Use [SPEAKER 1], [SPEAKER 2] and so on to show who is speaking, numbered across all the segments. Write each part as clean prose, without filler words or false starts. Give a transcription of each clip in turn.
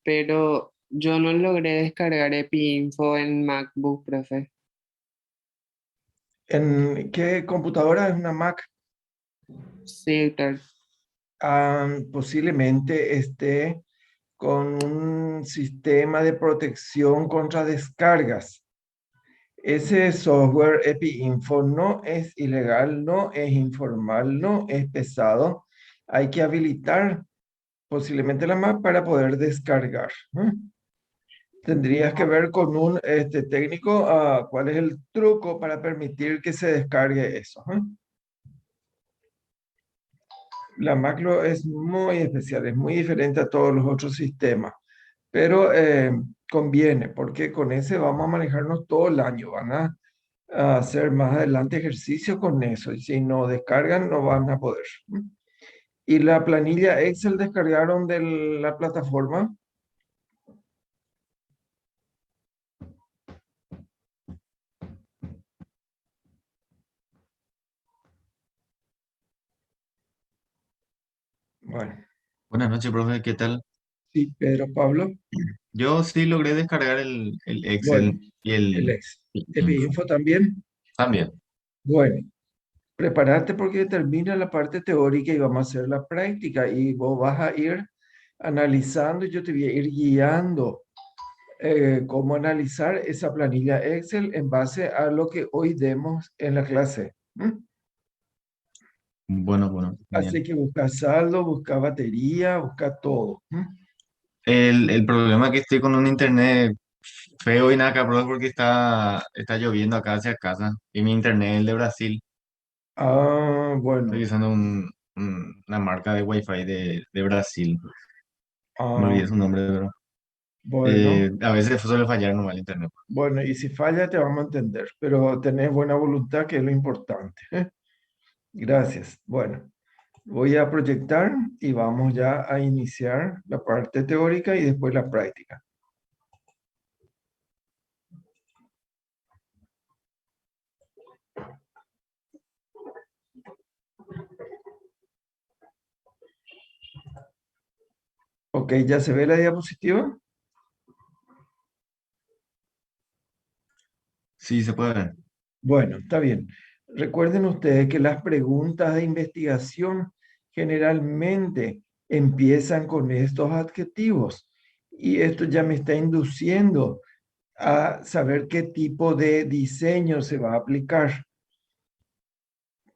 [SPEAKER 1] pero yo no logré descargar EpiInfo en MacBook, profe.
[SPEAKER 2] ¿En qué computadora? ¿Es una Mac?
[SPEAKER 1] Sí, claro.
[SPEAKER 2] Posiblemente esté con un sistema de protección contra descargas. Ese software EpiInfo no es ilegal, no es informal, no es pesado. Hay que habilitar posiblemente la Mac para poder descargar. Tendrías que ver con un técnico cuál es el truco para permitir que se descargue eso. La macro es muy especial, es muy diferente a todos los otros sistemas, pero conviene porque con ese vamos a manejarnos todo el año. Van a hacer más adelante ejercicio con eso y si no descargan no van a poder. ¿Y la planilla Excel descargaron de la plataforma? Bueno,
[SPEAKER 3] Buenas noches, profe, ¿qué tal?
[SPEAKER 2] sí, Pedro Pablo.
[SPEAKER 3] Yo sí logré descargar el
[SPEAKER 2] Bueno,
[SPEAKER 3] Excel y
[SPEAKER 2] el
[SPEAKER 3] el
[SPEAKER 2] Excel.
[SPEAKER 3] Info.
[SPEAKER 2] ¿EpiInfo también?
[SPEAKER 3] También.
[SPEAKER 2] Bueno. Prepárate porque termina la parte teórica y vamos a hacer la práctica y vos vas a ir analizando y yo te voy a ir guiando cómo analizar esa planilla Excel en base a lo que hoy demos en la clase.
[SPEAKER 3] Bueno,
[SPEAKER 2] Así
[SPEAKER 3] genial.
[SPEAKER 2] que busca saldo, busca batería, busca todo.
[SPEAKER 3] El problema es que estoy con un internet feo y nada que profe porque está lloviendo acá hacia casa y mi internet es el de Brasil. Estoy
[SPEAKER 2] Bueno.
[SPEAKER 3] usando una marca de Wi-Fi de Brasil. Me
[SPEAKER 2] Ah,
[SPEAKER 3] olvidé su nombre, pero
[SPEAKER 2] bueno.
[SPEAKER 3] a veces suele fallar nomás el internet.
[SPEAKER 2] Bueno, y si falla te vamos a entender, pero tenés buena voluntad que es lo importante. Gracias. Bueno. Voy a proyectar y vamos ya a iniciar la parte teórica y después la práctica. Ok, ¿ya se ve la diapositiva?
[SPEAKER 3] Sí, se puede ver.
[SPEAKER 2] Bueno, está bien. Recuerden ustedes que las preguntas de investigación generalmente empiezan con estos adjetivos y esto ya me está induciendo a saber qué tipo de diseño se va a aplicar.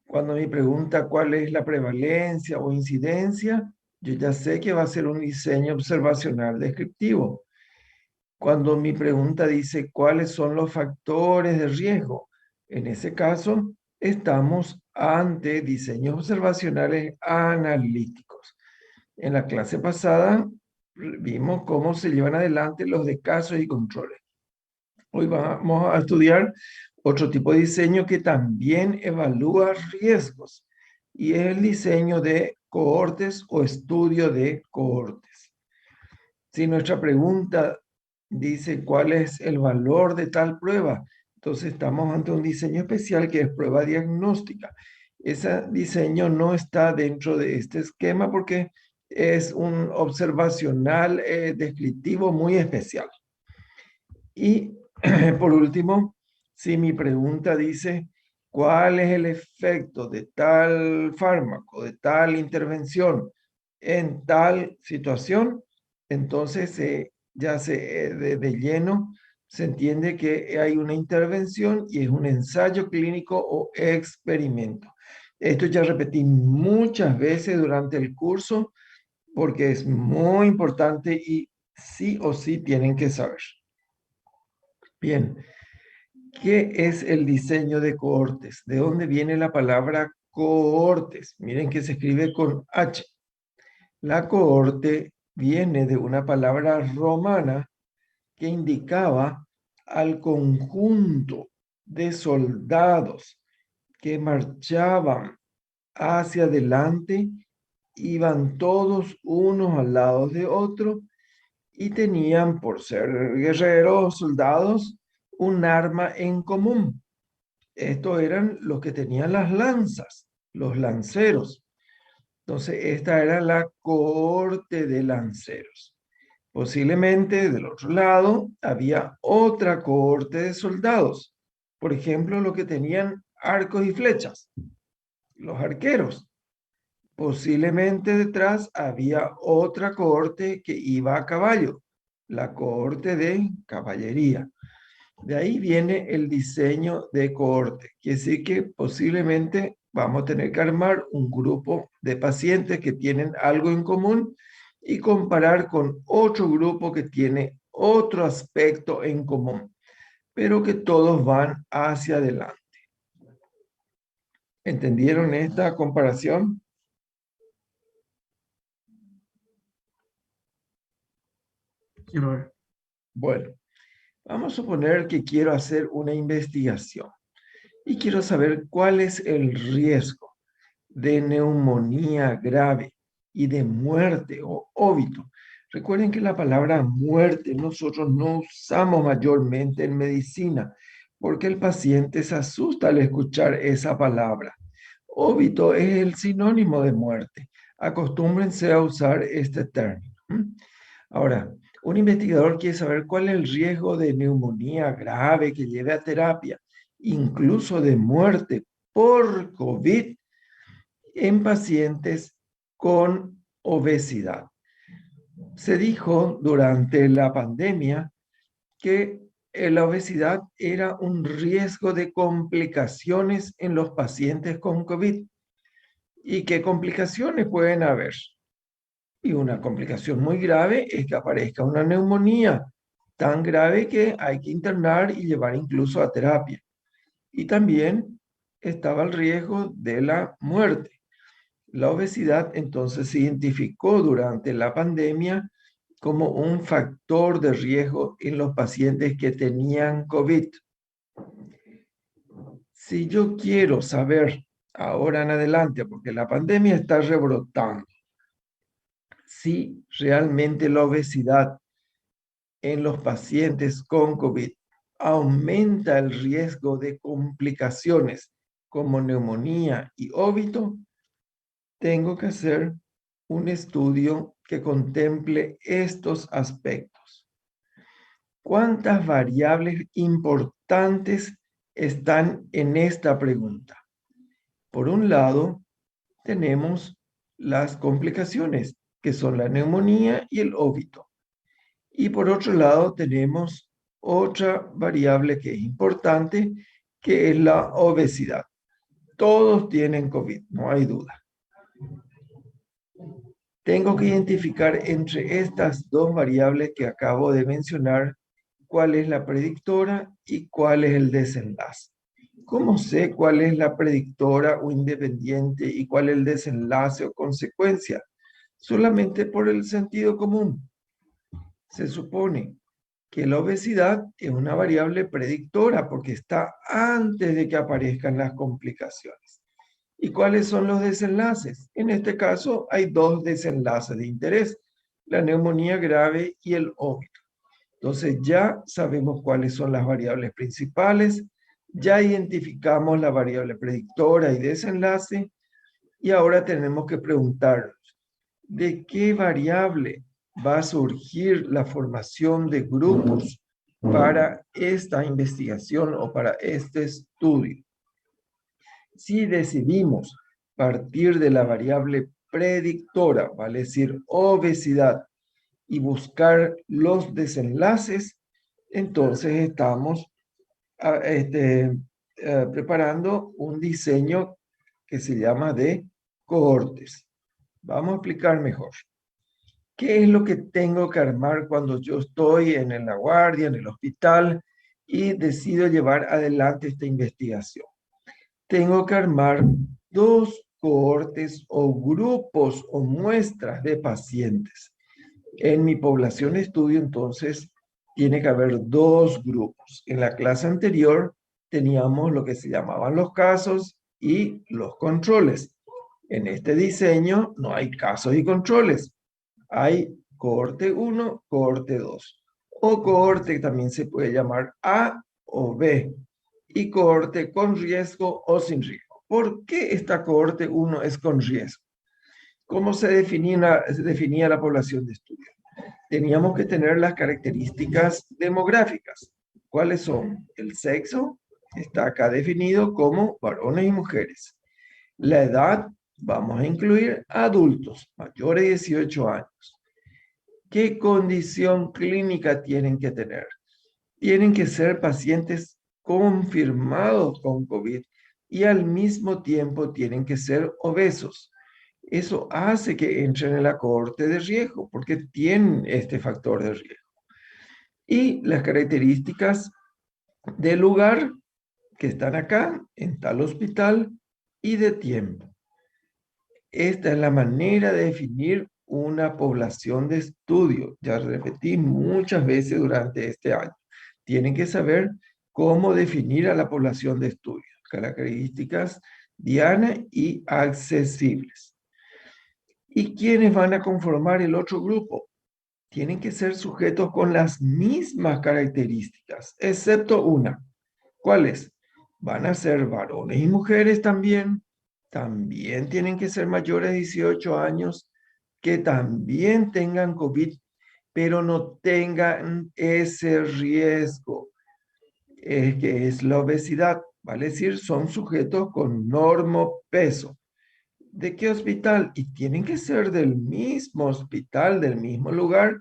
[SPEAKER 2] Cuando me pregunta cuál es la prevalencia o incidencia, yo ya sé que va a ser un diseño observacional descriptivo. Cuando mi pregunta dice cuáles son los factores de riesgo, en ese caso estamos ante diseños observacionales analíticos. En la clase pasada vimos cómo se llevan adelante los de casos y controles. Hoy vamos a estudiar otro tipo de diseño que también evalúa riesgos y es el diseño de cohortes o estudio de cohortes. Si nuestra pregunta dice cuál es el valor de tal prueba, entonces estamos ante un diseño especial que es prueba diagnóstica. Ese diseño no está dentro de este esquema porque es un observacional descriptivo muy especial. Y por último, si mi pregunta dice, ¿cuál es el efecto de tal fármaco, de tal intervención en tal situación? Entonces de lleno se entiende que hay una intervención y es un ensayo clínico o experimento. Esto ya repetí muchas veces durante el curso porque es muy importante y sí o sí tienen que saber. Bien, ¿qué es el diseño de cohortes? ¿De dónde viene la palabra cohortes? Miren que se escribe con H. La cohorte viene de una palabra romana que indicaba al conjunto de soldados que marchaban hacia adelante, iban todos unos al lado de otro y tenían, por ser guerreros, soldados, un arma en común. Estos eran los que tenían las lanzas, los lanceros. Entonces, esta era la cohorte de lanceros. Posiblemente del otro lado había otra cohorte de soldados, por ejemplo, los que tenían arcos y flechas, los arqueros. Posiblemente detrás había otra cohorte que iba a caballo, la cohorte de caballería. De ahí viene el diseño de cohorte, que sí que posiblemente vamos a tener que armar un grupo de pacientes que tienen algo en común y comparar con otro grupo que tiene otro aspecto en común, pero que todos van hacia adelante. ¿Entendieron esta comparación?
[SPEAKER 4] Sí, profe.
[SPEAKER 2] Bueno, vamos a suponer que quiero hacer una investigación y quiero saber cuál es el riesgo de neumonía grave y de muerte o óbito. Recuerden que la palabra muerte nosotros no usamos mayormente en medicina porque el paciente se asusta al escuchar esa palabra. Óbito es el sinónimo de muerte. Acostúmbrense a usar este término. Ahora, un investigador quiere saber cuál es el riesgo de neumonía grave que lleve a terapia, incluso de muerte por COVID en pacientes con obesidad. Se dijo durante la pandemia que la obesidad era un riesgo de complicaciones en los pacientes con COVID. ¿Y qué complicaciones pueden haber? Y una complicación muy grave es que aparezca una neumonía tan grave que hay que internar y llevar incluso a terapia. Y también estaba el riesgo de la muerte. La obesidad entonces se identificó durante la pandemia como un factor de riesgo en los pacientes que tenían COVID. Si yo quiero saber ahora en adelante, porque la pandemia está rebrotando, si realmente la obesidad en los pacientes con COVID aumenta el riesgo de complicaciones como neumonía y óbito, tengo que hacer un estudio que contemple estos aspectos. ¿Cuántas variables importantes están en esta pregunta? Por un lado, tenemos las complicaciones, que son la neumonía y el óbito. Y por otro lado, tenemos otra variable que es importante, que es la obesidad. Todos tienen COVID, no hay duda. Tengo que identificar entre estas dos variables que acabo de mencionar cuál es la predictora y cuál es el desenlace. ¿Cómo sé cuál es la predictora o independiente y cuál es el desenlace o consecuencia? Solamente por el sentido común. Se supone que la obesidad es una variable predictora porque está antes de que aparezcan las complicaciones. ¿Y cuáles son los desenlaces? En este caso hay dos desenlaces de interés, la neumonía grave y el óbito. Entonces ya sabemos cuáles son las variables principales, ya identificamos la variable predictora y desenlace, y ahora tenemos que preguntarnos, ¿de qué variable va a surgir la formación de grupos para esta investigación o para este estudio? Si decidimos partir de la variable predictora, vale decir obesidad, y buscar los desenlaces, entonces estamos preparando un diseño que se llama de cohortes. Vamos a explicar mejor. ¿Qué es lo que tengo que armar cuando yo estoy en la guardia, en el hospital, y decido llevar adelante esta investigación? Tengo que armar dos cohortes o grupos o muestras de pacientes. En mi población de estudio, entonces, tiene que haber dos grupos. En la clase anterior teníamos lo que se llamaban los casos y los controles. En este diseño no hay casos y controles. Hay cohorte 1, cohorte 2. O cohorte también se puede llamar A o B. Y cohorte con riesgo o sin riesgo. ¿Por qué esta cohorte 1 es con riesgo? ¿Cómo se definía la población de estudio? teníamos que tener las características demográficas. ¿Cuáles son? El sexo está acá definido como varones y mujeres. La edad, vamos a incluir adultos mayores de 18 años. ¿Qué condición clínica tienen que tener? Tienen que ser pacientes confirmados con COVID y al mismo tiempo tienen que ser obesos. Eso hace que entren en la cohorte de riesgo porque tienen este factor de riesgo. Y las características del lugar que están acá, en tal hospital, y de tiempo. Esta es la manera de definir una población de estudio. Ya repetí muchas veces durante este año. Tienen que saber cómo definir a la población de estudio. Características dianas y accesibles. ¿Y quiénes van a conformar el otro grupo? Tienen que ser sujetos con las mismas características, excepto una. ¿Cuáles? Van a ser varones y mujeres también. También tienen que ser mayores de 18 años, que también tengan COVID, pero no tengan ese riesgo, que es la obesidad. Vale decir, son sujetos con normopeso. ¿De qué hospital? Y tienen que ser del mismo hospital, del mismo lugar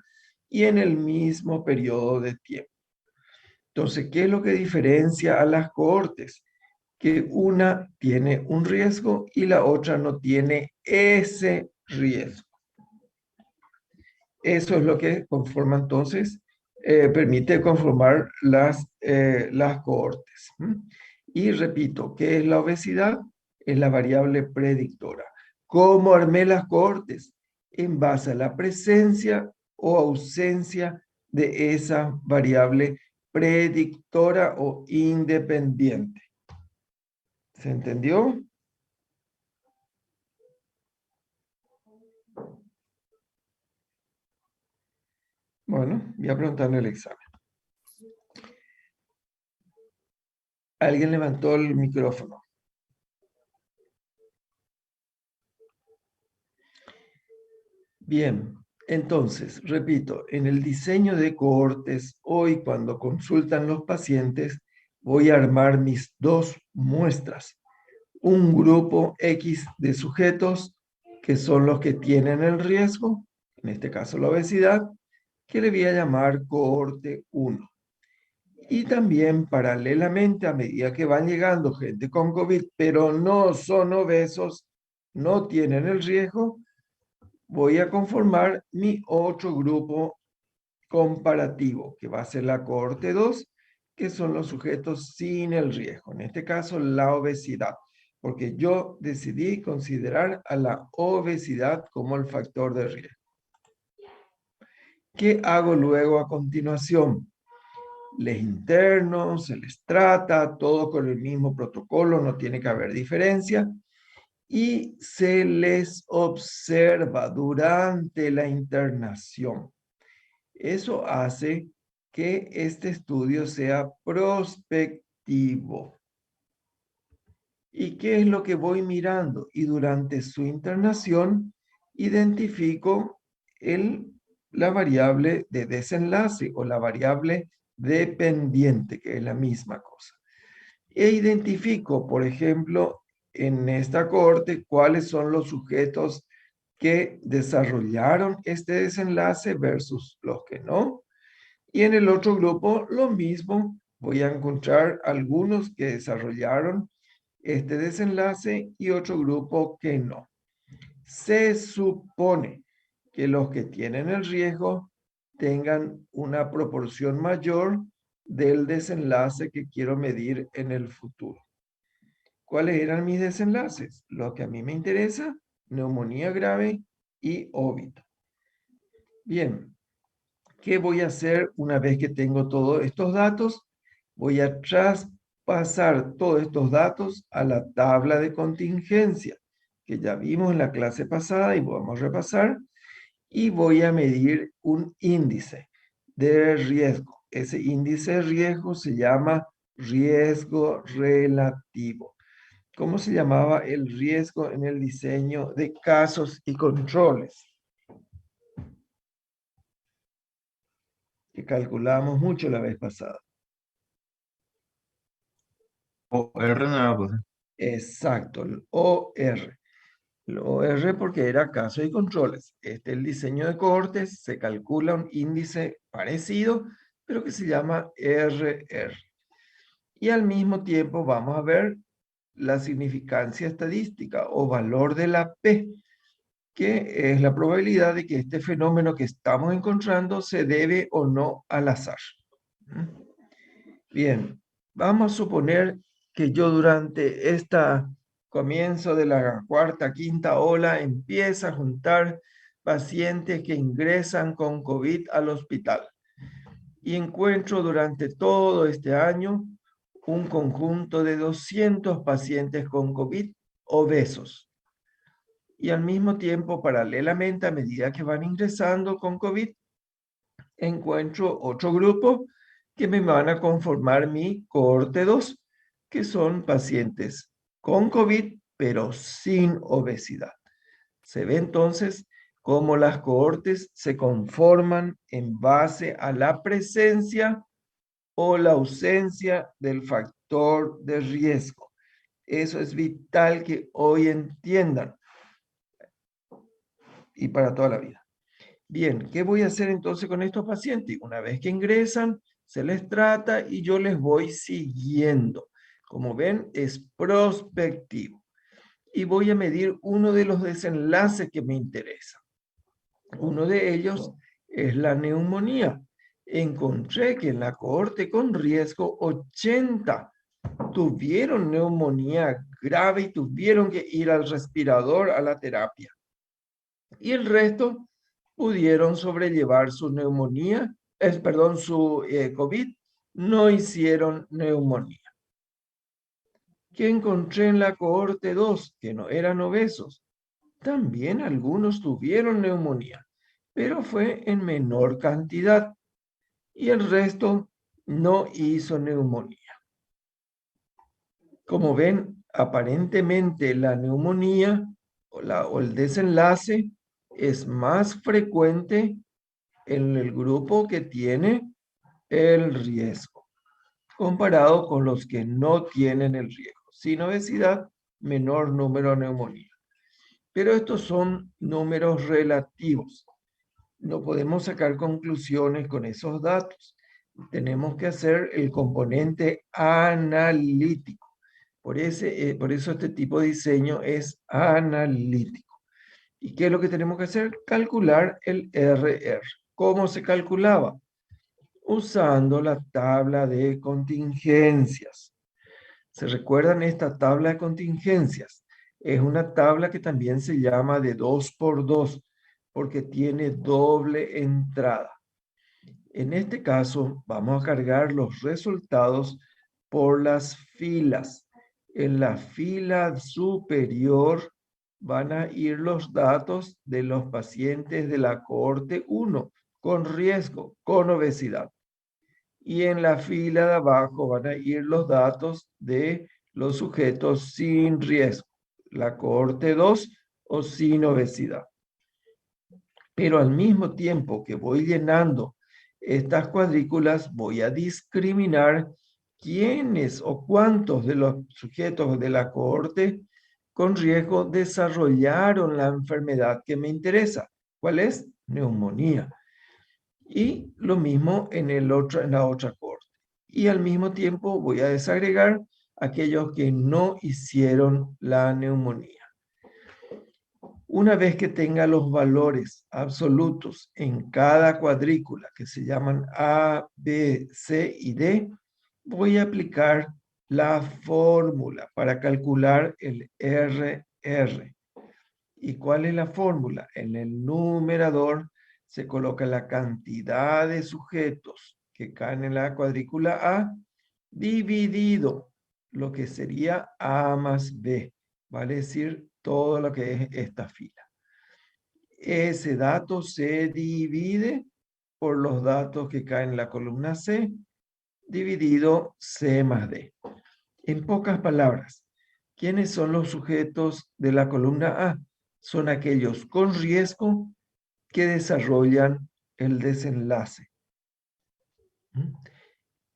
[SPEAKER 2] y en el mismo periodo de tiempo. Entonces, ¿qué es lo que diferencia a las cohortes? Que una tiene un riesgo y la otra no tiene ese riesgo. Eso es lo que conforma entonces, permite conformar las cohortes. Y repito, ¿qué es la obesidad? Es la variable predictora. ¿Cómo armé las cohortes? En base a la presencia o ausencia de esa variable predictora o independiente. ¿Se entendió? Bueno, voy a preguntarle el examen. Alguien levantó el micrófono. Bien, entonces, repito, en el diseño de cohortes, hoy cuando consultan los pacientes, voy a armar mis dos muestras. Un grupo X de sujetos, que son los que tienen el riesgo, en este caso la obesidad, que le voy a llamar cohorte 1. Y también paralelamente, a medida que van llegando gente con COVID, pero no son obesos, no tienen el riesgo, voy a conformar mi otro grupo comparativo, que va a ser la cohorte 2, que son los sujetos sin el riesgo. En este caso, la obesidad, porque yo decidí considerar a la obesidad como el factor de riesgo. ¿Qué hago luego a continuación? Les interno, se les trata, todo con el mismo protocolo, no tiene que haber diferencia. Y se les observa durante la internación. Eso hace que este estudio sea prospectivo. ¿Y qué es lo que voy mirando? Y durante su internación identifico la variable de desenlace o la variable dependiente, que es la misma cosa. E identifico, por ejemplo, en esta cohorte, cuáles son los sujetos que desarrollaron este desenlace versus los que no. Y en el otro grupo, lo mismo, voy a encontrar algunos que desarrollaron este desenlace y otro grupo que no. Se supone que los que tienen el riesgo tengan una proporción mayor del desenlace que quiero medir en el futuro. ¿Cuáles eran mis desenlaces? Lo que a mí me interesa, neumonía grave y óbito. Bien, ¿qué voy a hacer una vez que tengo todos estos datos? Voy a traspasar todos estos datos a la tabla de contingencia, que ya vimos en la clase pasada y vamos a repasar, y voy a medir un índice de riesgo. Ese índice de riesgo se llama riesgo relativo. ¿Cómo se llamaba el riesgo en el diseño de casos y controles? que calculamos mucho la vez pasada.
[SPEAKER 3] OR no era, pues.
[SPEAKER 2] Exacto, el OR. El OR porque era casos y controles. Este es el diseño de cohortes, se calcula un índice parecido, pero que se llama RR. Y al mismo tiempo vamos a ver la significancia estadística o valor de la P, que es la probabilidad de que este fenómeno que estamos encontrando se debe o no al azar. Bien, vamos a suponer que yo durante este comienzo de la cuarta, quinta ola empieza a juntar pacientes que ingresan con COVID al hospital y encuentro durante todo este año un conjunto de 200 pacientes con COVID obesos. Y al mismo tiempo, paralelamente, a medida que van ingresando con COVID, encuentro otro grupo que me van a conformar mi cohorte 2, que son pacientes con COVID, pero sin obesidad. Se ve entonces cómo las cohortes se conforman en base a la presencia o la ausencia del factor de riesgo. Eso es vital que hoy entiendan y para toda la vida. Bien, ¿qué voy a hacer entonces con estos pacientes? Una vez que ingresan, se les trata y yo les voy siguiendo. Como ven, es prospectivo. Y voy a medir uno de los desenlaces que me interesa. Uno de ellos es la neumonía. Encontré que en la cohorte con riesgo 80 tuvieron neumonía grave y tuvieron que ir al respirador a la terapia. Y el resto pudieron sobrellevar su neumonía, su COVID, no hicieron neumonía. ¿Qué encontré en la cohorte 2? Que no eran obesos. También algunos tuvieron neumonía, pero fue en menor cantidad. Y el resto no hizo neumonía. Como ven, aparentemente la neumonía o el desenlace es más frecuente en el grupo que tiene el riesgo, comparado con los que no tienen el riesgo. Sin obesidad, menor número de neumonía. Pero estos son números relativos. No podemos sacar conclusiones con esos datos. Tenemos que hacer el componente analítico. Por eso este tipo de diseño es analítico. ¿Y qué es lo que tenemos que hacer? Calcular el RR. ¿Cómo se calculaba? Usando la tabla de contingencias. ¿Se recuerdan esta tabla de contingencias? Es una tabla que también se llama de 2x2 porque tiene doble entrada. En este caso, vamos a cargar los resultados por las filas. En la fila superior van a ir los datos de los pacientes de la cohorte 1 con riesgo, con obesidad. Y en la fila de abajo van a ir los datos de los sujetos sin riesgo, la cohorte 2 o sin obesidad. Pero al mismo tiempo que voy llenando estas cuadrículas, voy a discriminar quiénes o cuántos de los sujetos de la cohorte con riesgo desarrollaron la enfermedad que me interesa. ¿Cuál es? Neumonía. Y lo mismo en la otra cohorte. Y al mismo tiempo voy a desagregar aquellos que no hicieron la neumonía. Una vez que tenga los valores absolutos en cada cuadrícula, que se llaman A, B, C y D, voy a aplicar la fórmula para calcular el RR. ¿Y cuál es la fórmula? En el numerador se coloca la cantidad de sujetos que caen en la cuadrícula A dividido lo que sería A más B, vale decir todo lo que es esta fila. Ese dato se divide por los datos que caen en la columna C, dividido C más D. En pocas palabras, ¿quiénes son los sujetos de la columna A? Son aquellos con riesgo que desarrollan el desenlace. ¿Mm?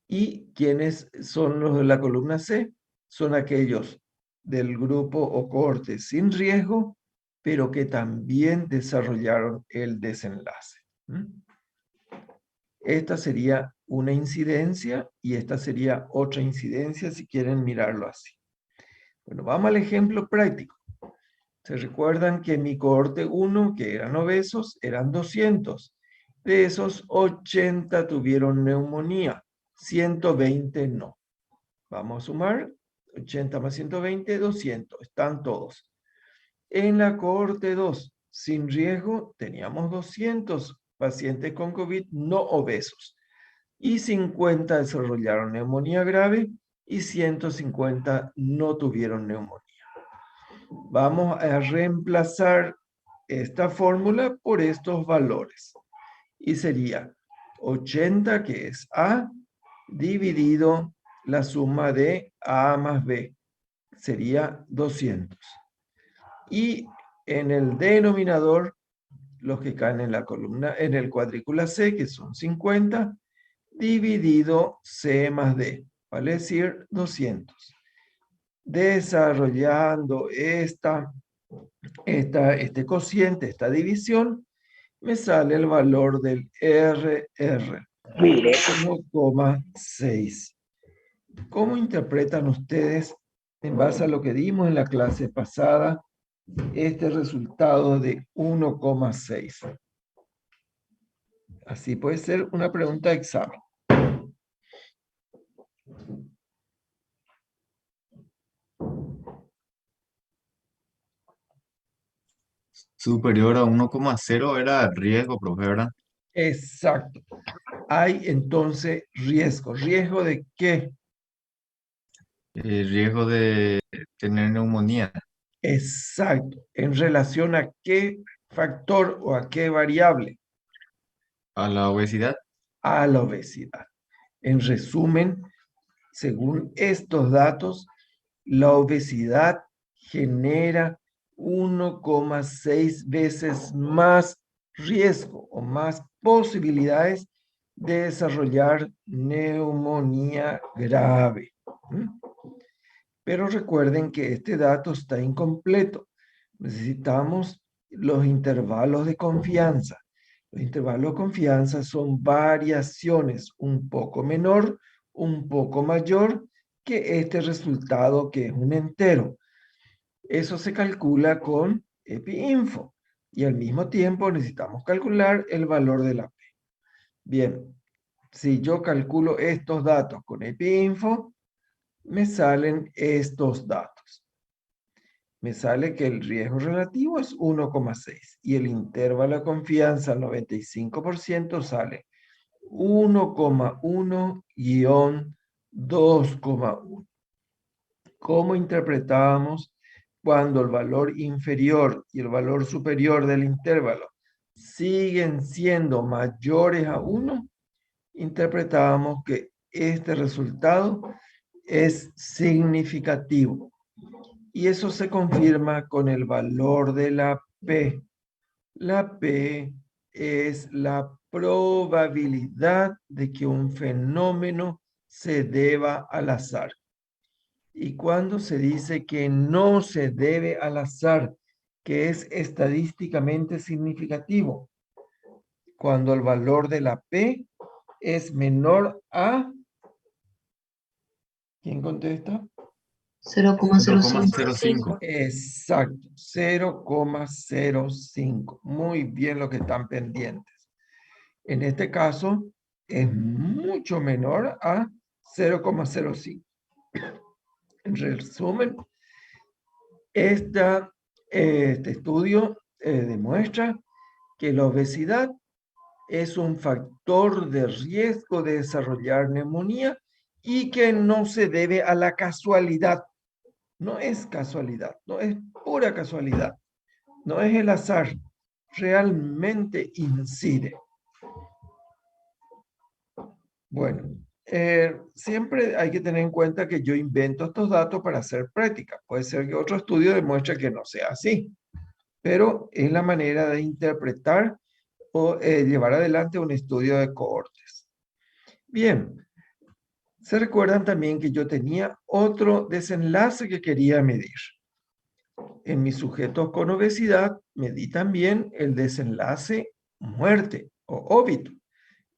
[SPEAKER 2] ¿Y quiénes son los de la columna C? Son aquellos del grupo o cohorte sin riesgo, pero que también desarrollaron el desenlace. ¿Mm? Esta sería una incidencia y esta sería otra incidencia si quieren mirarlo así. Bueno, vamos al ejemplo práctico. ¿Se recuerdan que mi cohorte 1, que eran obesos, eran 200? De esos, 80 tuvieron neumonía, 120 no. Vamos a sumar, 80 más 120, 200. Están todos. En la cohorte 2, sin riesgo, teníamos 200 pacientes con COVID no obesos. Y 50 desarrollaron neumonía grave y 150 no tuvieron neumonía. Vamos a reemplazar esta fórmula por estos valores. Y sería 80, que es A, dividido la suma de A más B. Sería 200. Y en el denominador, los que caen en la columna, en el cuadrícula C, que son 50, dividido C más D, vale decir 200. Desarrollando este cociente, esta división, me sale el valor del RR, 1,6. ¿Cómo interpretan ustedes, en base a lo que dimos en la clase pasada, este resultado de 1,6? Así puede ser una pregunta de examen.
[SPEAKER 3] Superior a 1,0 era riesgo, profe, ¿verdad?
[SPEAKER 2] Exacto. Hay entonces riesgo. ¿Riesgo de qué?
[SPEAKER 3] Riesgo de tener neumonía.
[SPEAKER 2] Exacto. ¿En relación a qué factor o a qué variable?
[SPEAKER 3] A la obesidad.
[SPEAKER 2] A la obesidad. En resumen, según estos datos, la obesidad genera 1,6 veces más riesgo o más posibilidades de desarrollar neumonía grave. ¿Mm? Pero recuerden que este dato está incompleto. Necesitamos los intervalos de confianza. Los intervalos de confianza son variaciones un poco menor, un poco mayor que este resultado que es un entero. Eso se calcula con EpiInfo y al mismo tiempo necesitamos calcular el valor de la P. Bien, si yo calculo estos datos con EpiInfo, me salen estos datos. Me sale que el riesgo relativo es 1,6 y el intervalo de confianza al 95% sale 1,1-2,1. ¿Cómo interpretábamos cuando el valor inferior y el valor superior del intervalo siguen siendo mayores a 1? Interpretábamos que este resultado es significativo. Y eso se confirma con el valor de la P. La P es la probabilidad de que un fenómeno se deba al azar. Y cuando se dice que no se debe al azar, que es estadísticamente significativo, cuando el valor de la P es menor a... ¿Quién contesta?
[SPEAKER 5] 0,05.
[SPEAKER 3] 0,05.
[SPEAKER 2] Exacto, 0,05. Muy bien lo que están pendientes. En este caso, es mucho menor a 0,05. En resumen, este estudio demuestra que la obesidad es un factor de riesgo de desarrollar neumonía y que no se debe a la casualidad. No es casualidad, no es pura casualidad, no es el azar, realmente incide. Bueno, siempre hay que tener en cuenta que yo invento estos datos para hacer práctica. Puede ser que otro estudio demuestre que no sea así, pero es la manera de interpretar o llevar adelante un estudio de cohortes. Bien, se recuerdan también que yo tenía otro desenlace que quería medir. En mis sujetos con obesidad medí también el desenlace muerte o óbito.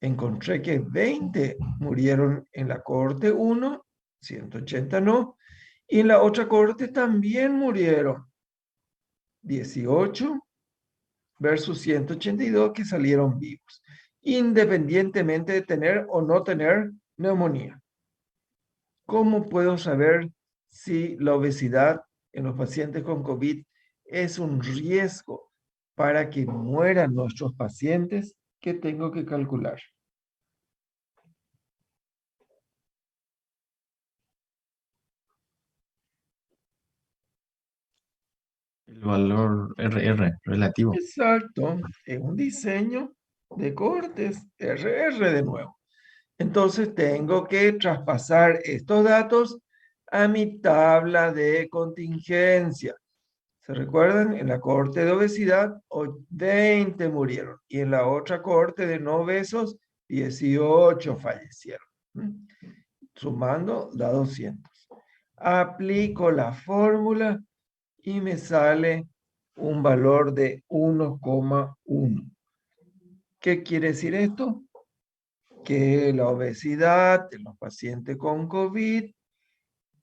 [SPEAKER 2] Encontré que 20 murieron en la cohorte 1, 180 no, y en la otra cohorte también murieron 18 versus 182 que salieron vivos, independientemente de tener o no tener neumonía. ¿Cómo puedo saber si la obesidad en los pacientes con COVID es un riesgo para que mueran nuestros pacientes? ¿Qué tengo que calcular?
[SPEAKER 3] El valor RR relativo.
[SPEAKER 2] Exacto, es un diseño de cortes RR de nuevo. Entonces tengo que traspasar estos datos a mi tabla de contingencia. ¿Se recuerdan? En la cohorte de obesidad, 20 murieron. Y en la otra cohorte de no obesos, 18 fallecieron. Sumando, da 200. Aplico la fórmula y me sale un valor de 1,1. ¿Qué quiere decir esto? Que la obesidad en los pacientes con COVID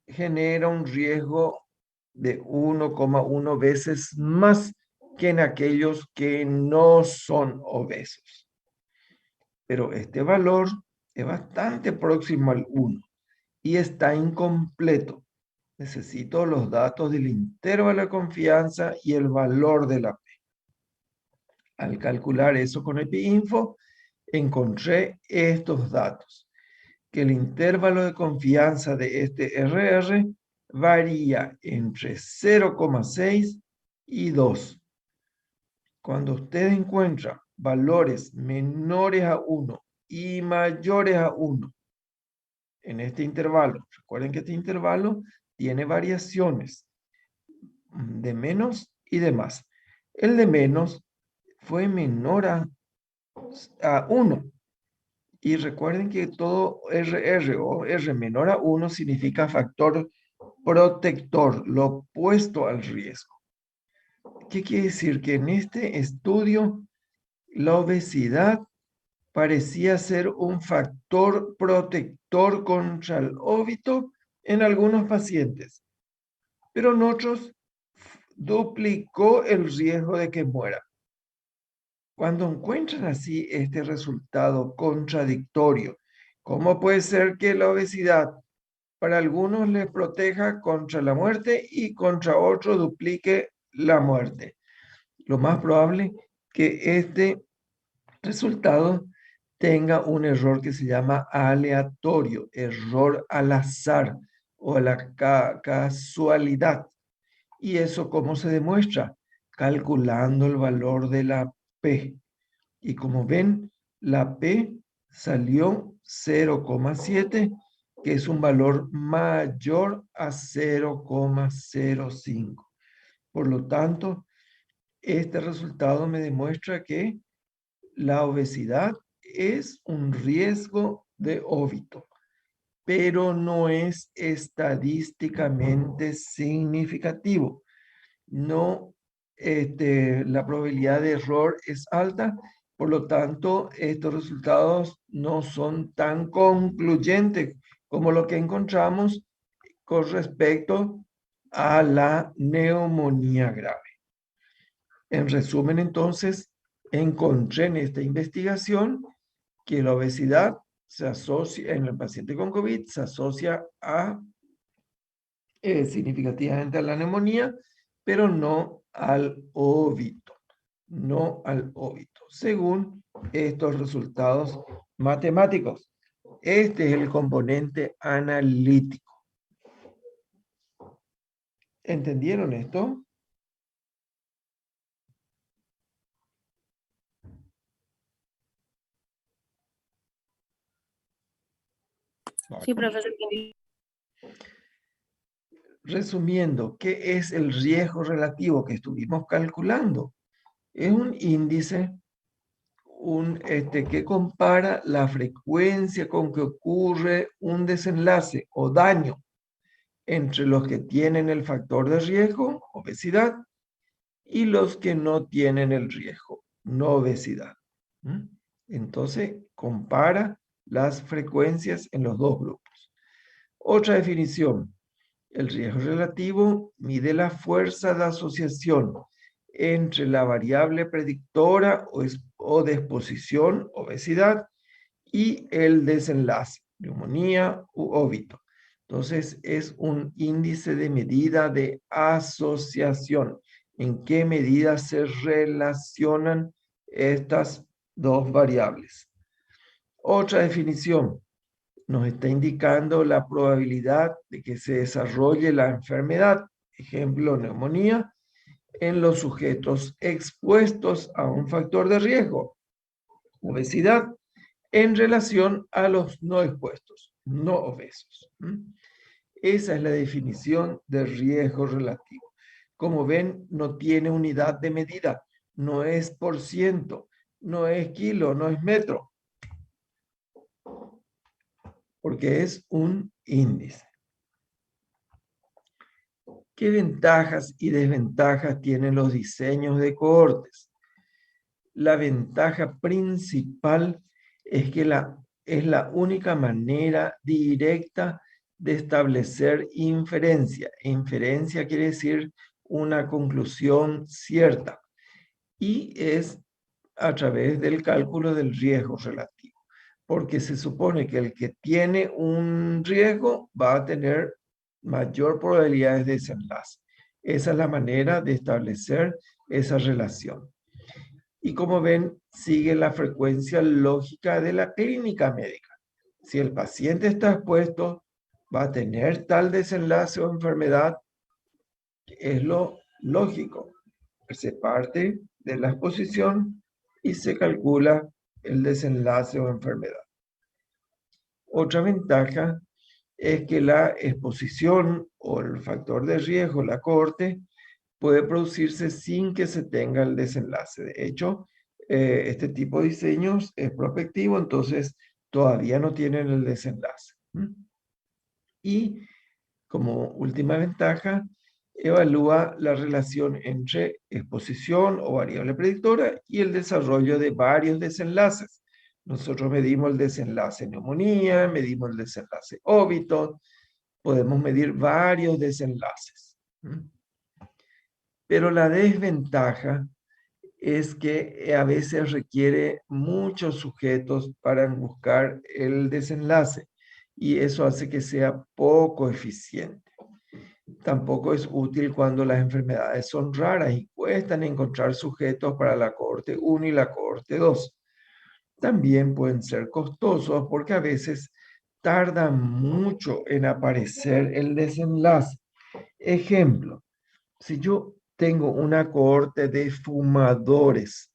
[SPEAKER 2] genera un riesgo de 1,1 veces más que en aquellos que no son obesos. Pero este valor es bastante próximo al 1 y está incompleto. Necesito los datos del intervalo de confianza y el valor de la P. Al calcular eso con EpiInfo, encontré estos datos, que el intervalo de confianza de este RR varía entre 0,6 y 2. Cuando usted encuentra valores menores a 1 y mayores a 1 en este intervalo, recuerden que este intervalo tiene variaciones de menos y de más. El de menos fue menor a 1. Y recuerden que todo RR o R menor a 1 significa factor protector, lo opuesto al riesgo. ¿Qué quiere decir? Que en este estudio la obesidad parecía ser un factor protector contra el óbito en algunos pacientes, pero en otros duplicó el riesgo de que muera. Cuando encuentran así este resultado contradictorio, ¿cómo puede ser que la obesidad para algunos les proteja contra la muerte y contra otros duplique la muerte? Lo más probable que este resultado tenga un error que se llama aleatorio, error al azar o a la casualidad. ¿Y eso cómo se demuestra? Calculando el valor de la P. Y como ven, la P salió 0,7, que es un valor mayor a 0,05. Por lo tanto, este resultado me demuestra que la obesidad es un riesgo de óbito, pero no es estadísticamente significativo. No, la probabilidad de error es alta, por lo tanto, estos resultados no son tan concluyentes como lo que encontramos con respecto a la neumonía grave. En resumen, entonces, encontré en esta investigación que la obesidad se asocia, en el paciente con COVID, se asocia a significativamente a la neumonía, pero no al óbito, no al óbito, según estos resultados matemáticos. Este es el componente analítico. ¿Entendieron esto?
[SPEAKER 6] Sí, profesor.
[SPEAKER 2] Resumiendo, ¿qué es el riesgo relativo que estuvimos calculando? Es un índice que compara la frecuencia con que ocurre un desenlace o daño entre los que tienen el factor de riesgo, obesidad, y los que no tienen el riesgo, no obesidad. Entonces, compara las frecuencias en los dos grupos. Otra definición. El riesgo relativo mide la fuerza de asociación entre la variable predictora o de exposición, obesidad, y el desenlace, neumonía u óbito. Entonces, es un índice de medida de asociación. ¿En qué medida se relacionan estas dos variables? Otra definición nos está indicando la probabilidad de que se desarrolle la enfermedad, ejemplo, neumonía, en los sujetos expuestos a un factor de riesgo, obesidad, en relación a los no expuestos, no obesos. Esa es la definición de riesgo relativo. Como ven, no tiene unidad de medida, no es por ciento, no es kilo, no es metro, porque es un índice. ¿Qué ventajas y desventajas tienen los diseños de cohortes? La ventaja principal es que es la única manera directa de establecer inferencia. Inferencia quiere decir una conclusión cierta y es a través del cálculo del riesgo relativo, porque se supone que el que tiene un riesgo va a tener mayor probabilidad de desenlace. Esa es la manera de establecer esa relación. Y como ven, sigue la frecuencia lógica de la clínica médica. Si el paciente está expuesto, va a tener tal desenlace o enfermedad, es lo lógico. Se parte de la exposición y se calcula el desenlace o enfermedad. Otra ventaja es que la exposición o el factor de riesgo, la cohorte, puede producirse sin que se tenga el desenlace. De hecho, este tipo de diseños es prospectivo, entonces todavía no tienen el desenlace. Y como última ventaja, evalúa la relación entre exposición o variable predictora y el desarrollo de varios desenlaces. Nosotros medimos el desenlace neumonía, medimos el desenlace óbito, podemos medir varios desenlaces. Pero la desventaja es que a veces requiere muchos sujetos para buscar el desenlace y eso hace que sea poco eficiente. Tampoco es útil cuando las enfermedades son raras y cuestan encontrar sujetos para la cohorte 1 y la cohorte 2. También pueden ser costosos porque a veces tarda mucho en aparecer el desenlace. Ejemplo, si yo tengo una cohorte de fumadores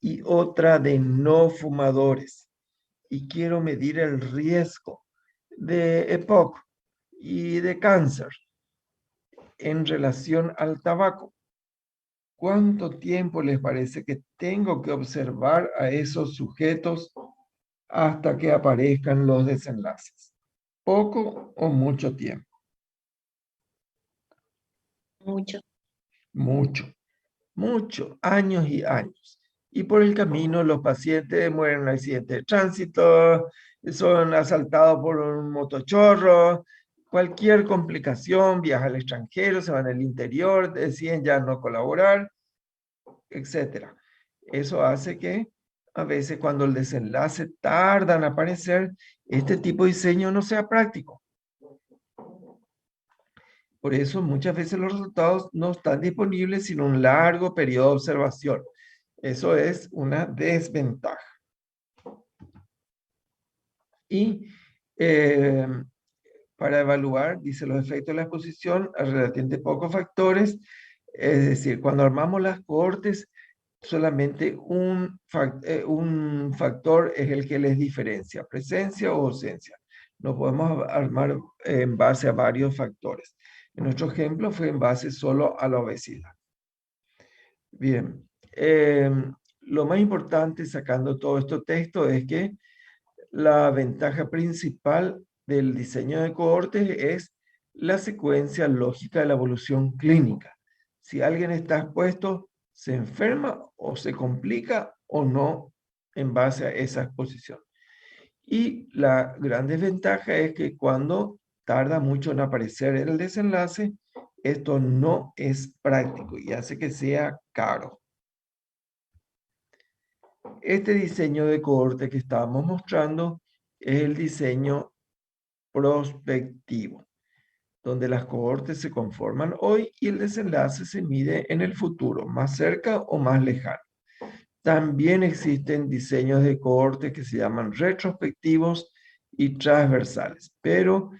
[SPEAKER 2] y otra de no fumadores y quiero medir el riesgo de EPOC y de cáncer en relación al tabaco, ¿cuánto tiempo les parece que tengo que observar a esos sujetos hasta que aparezcan los desenlaces? ¿Poco o mucho tiempo?
[SPEAKER 6] Mucho.
[SPEAKER 2] Mucho, años y años. Y por el camino los pacientes mueren en accidente de tránsito, son asaltados por un motochorro, cualquier complicación, viajan al extranjero, se van al interior, deciden ya no colaborar, etc. Eso hace que a veces cuando el desenlace tarda en aparecer, este tipo de diseño no sea práctico. Por eso muchas veces los resultados no están disponibles sin un largo periodo de observación. Eso es una desventaja. Y para evaluar, dice, los efectos de la exposición a relativamente pocos factores, es decir, cuando armamos las cohortes, solamente un factor es el que les diferencia, presencia o ausencia. No podemos armar en base a varios factores. En nuestro ejemplo fue en base solo a la obesidad. Bien, lo más importante sacando todo este texto es que la ventaja principal del diseño de cohortes es la secuencia lógica de la evolución clínica. Si alguien está expuesto, se enferma o se complica o no en base a esa exposición. Y la gran desventaja es que cuando tarda mucho en aparecer el desenlace, esto no es práctico y hace que sea caro. Este diseño de cohorte que estábamos mostrando es el diseño prospectivo, donde las cohortes se conforman hoy y el desenlace se mide en el futuro, más cerca o más lejano. También existen diseños de cohortes que se llaman retrospectivos y transversales, pero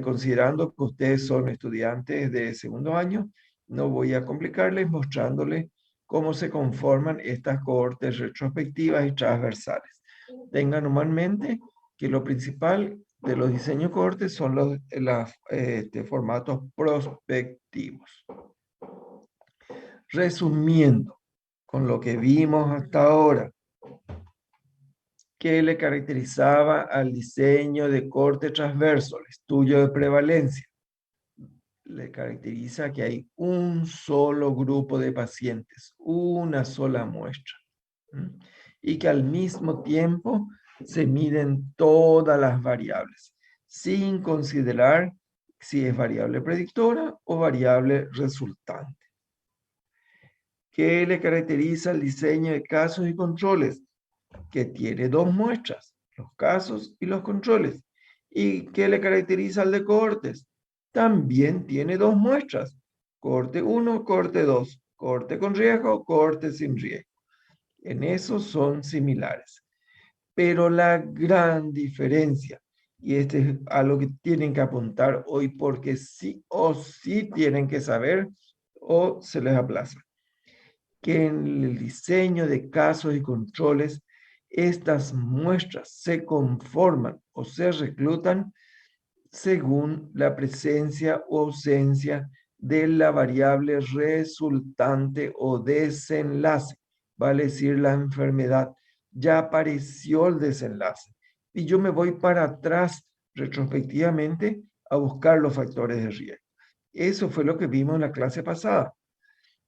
[SPEAKER 2] considerando que ustedes son estudiantes de segundo año, no voy a complicarles mostrándoles cómo se conforman estas cohortes retrospectivas y transversales. Tengan en mente que lo principal de los diseños cohortes son los formatos prospectivos. Resumiendo con lo que vimos hasta ahora, ¿qué le caracterizaba al diseño de corte transverso, el estudio de prevalencia? Le caracteriza que hay un solo grupo de pacientes, una sola muestra, y que al mismo tiempo se miden todas las variables, sin considerar si es variable predictora o variable resultante. ¿Qué le caracteriza al diseño de casos y controles? Que tiene dos muestras, los casos y los controles. ¿Y qué le caracteriza al de cohortes? También tiene dos muestras, cohorte 1, cohorte 2, cohorte con riesgo, cohorte sin riesgo. En eso son similares. Pero la gran diferencia, y este es algo que tienen que apuntar hoy porque sí o sí tienen que saber o se les aplaza, que en el diseño de casos y controles, estas muestras se conforman o se reclutan según la presencia o ausencia de la variable resultante o desenlace, vale decir la enfermedad. Ya apareció el desenlace y yo me voy para atrás retrospectivamente a buscar los factores de riesgo. Eso fue lo que vimos en la clase pasada.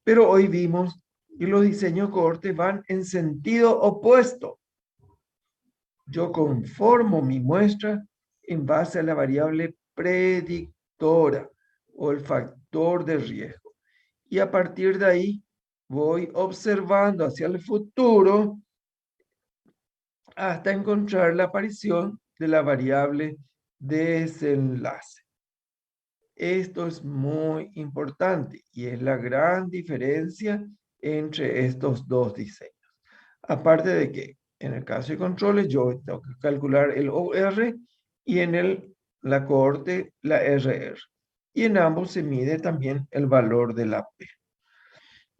[SPEAKER 2] Pero hoy vimos que los diseños cohortes van en sentido opuesto. Yo conformo mi muestra en base a la variable predictora o el factor de riesgo. Y a partir de ahí voy observando hacia el futuro hasta encontrar la aparición de la variable desenlace. Esto es muy importante y es la gran diferencia entre estos dos diseños. Aparte de que en el caso de controles yo tengo que calcular el OR y en la cohorte la RR. Y en ambos se mide también el valor de la P.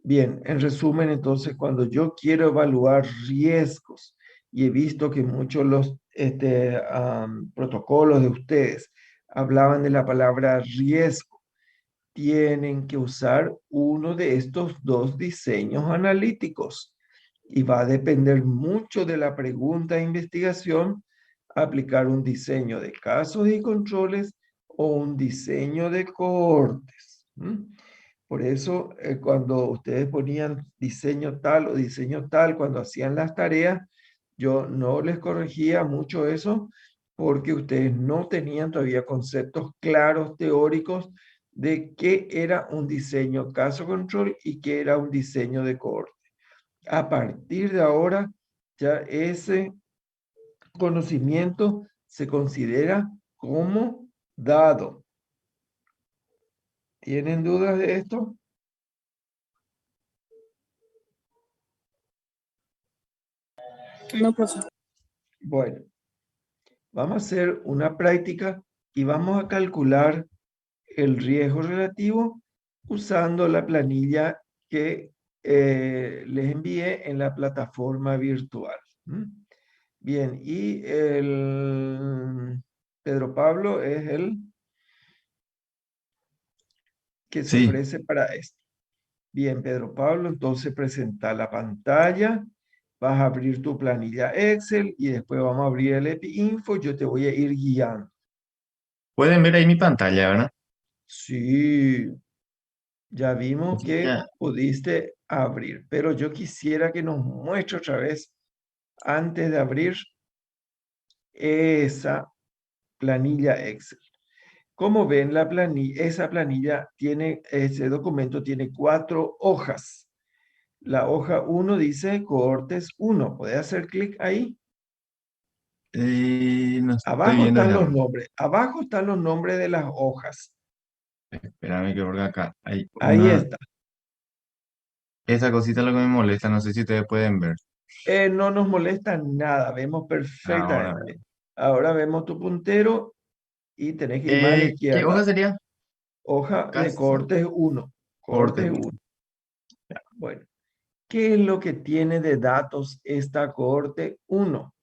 [SPEAKER 2] Bien, en resumen, entonces, cuando yo quiero evaluar riesgos, y he visto que muchos los protocolos de ustedes hablaban de la palabra riesgo, tienen que usar uno de estos dos diseños analíticos. Y va a depender mucho de la pregunta de investigación, aplicar un diseño de casos y controles o un diseño de cohortes. Por eso, cuando ustedes ponían diseño tal o diseño tal, cuando hacían las tareas, yo no les corregía mucho eso porque ustedes no tenían todavía conceptos claros, teóricos, de qué era un diseño caso-control y qué era un diseño de cohorte. A partir de ahora, ya ese conocimiento se considera como dado. ¿Tienen dudas de esto?
[SPEAKER 6] No, profe.
[SPEAKER 2] Bueno, vamos a hacer una práctica y vamos a calcular el riesgo relativo usando la planilla que les envié en la plataforma virtual. Bien, y el Pedro Pablo es el que se
[SPEAKER 3] Sí,
[SPEAKER 2] ofrece para esto. Bien, Pedro Pablo, entonces presenta la pantalla, vas a abrir tu planilla Excel y después vamos a abrir el EpiInfo, yo te voy a ir guiando.
[SPEAKER 3] Pueden ver ahí mi pantalla, ¿verdad?
[SPEAKER 2] Sí, ya vimos
[SPEAKER 3] Entonces
[SPEAKER 2] que
[SPEAKER 3] ya-
[SPEAKER 2] pudiste abrir, pero yo quisiera que nos muestre otra vez, antes de abrir, esa planilla Excel. Como ven, esa planilla tiene, ese documento tiene 4 hojas. La hoja 1 dice cohortes 1. ¿Puede hacer clic ahí?
[SPEAKER 3] No estoy
[SPEAKER 2] Abajo
[SPEAKER 3] viendo
[SPEAKER 2] están
[SPEAKER 3] ya.
[SPEAKER 2] los nombres. Abajo están los nombres de las hojas.
[SPEAKER 3] Espérame que porque acá hay
[SPEAKER 2] Ahí
[SPEAKER 3] una.
[SPEAKER 2] está.
[SPEAKER 3] Esa cosita es lo que me molesta, no sé si ustedes pueden ver.
[SPEAKER 2] No nos molesta nada. Vemos
[SPEAKER 3] Ahora
[SPEAKER 2] perfectamente.
[SPEAKER 3] veo.
[SPEAKER 2] Ahora vemos tu puntero y tenés que ir más a la
[SPEAKER 3] ¿Qué
[SPEAKER 2] izquierda.
[SPEAKER 3] hoja sería?
[SPEAKER 2] Hoja de
[SPEAKER 3] Caso
[SPEAKER 2] cohortes 1.
[SPEAKER 3] corte.
[SPEAKER 2] Cohortes 1. Bueno, ¿qué es lo que tiene de datos esta cohorte 1?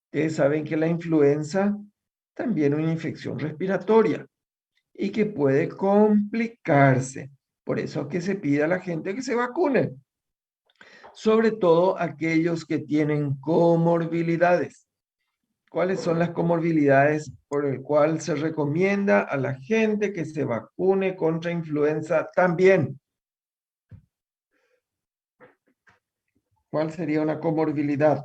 [SPEAKER 2] Ustedes saben que la influenza también es una infección respiratoria y que puede complicarse. Por eso es que se pide a la gente que se vacune, sobre todo aquellos que tienen comorbilidades. ¿Cuáles son las comorbilidades por el cual se recomienda a la gente que se vacune contra influenza también? ¿Cuál sería una comorbilidad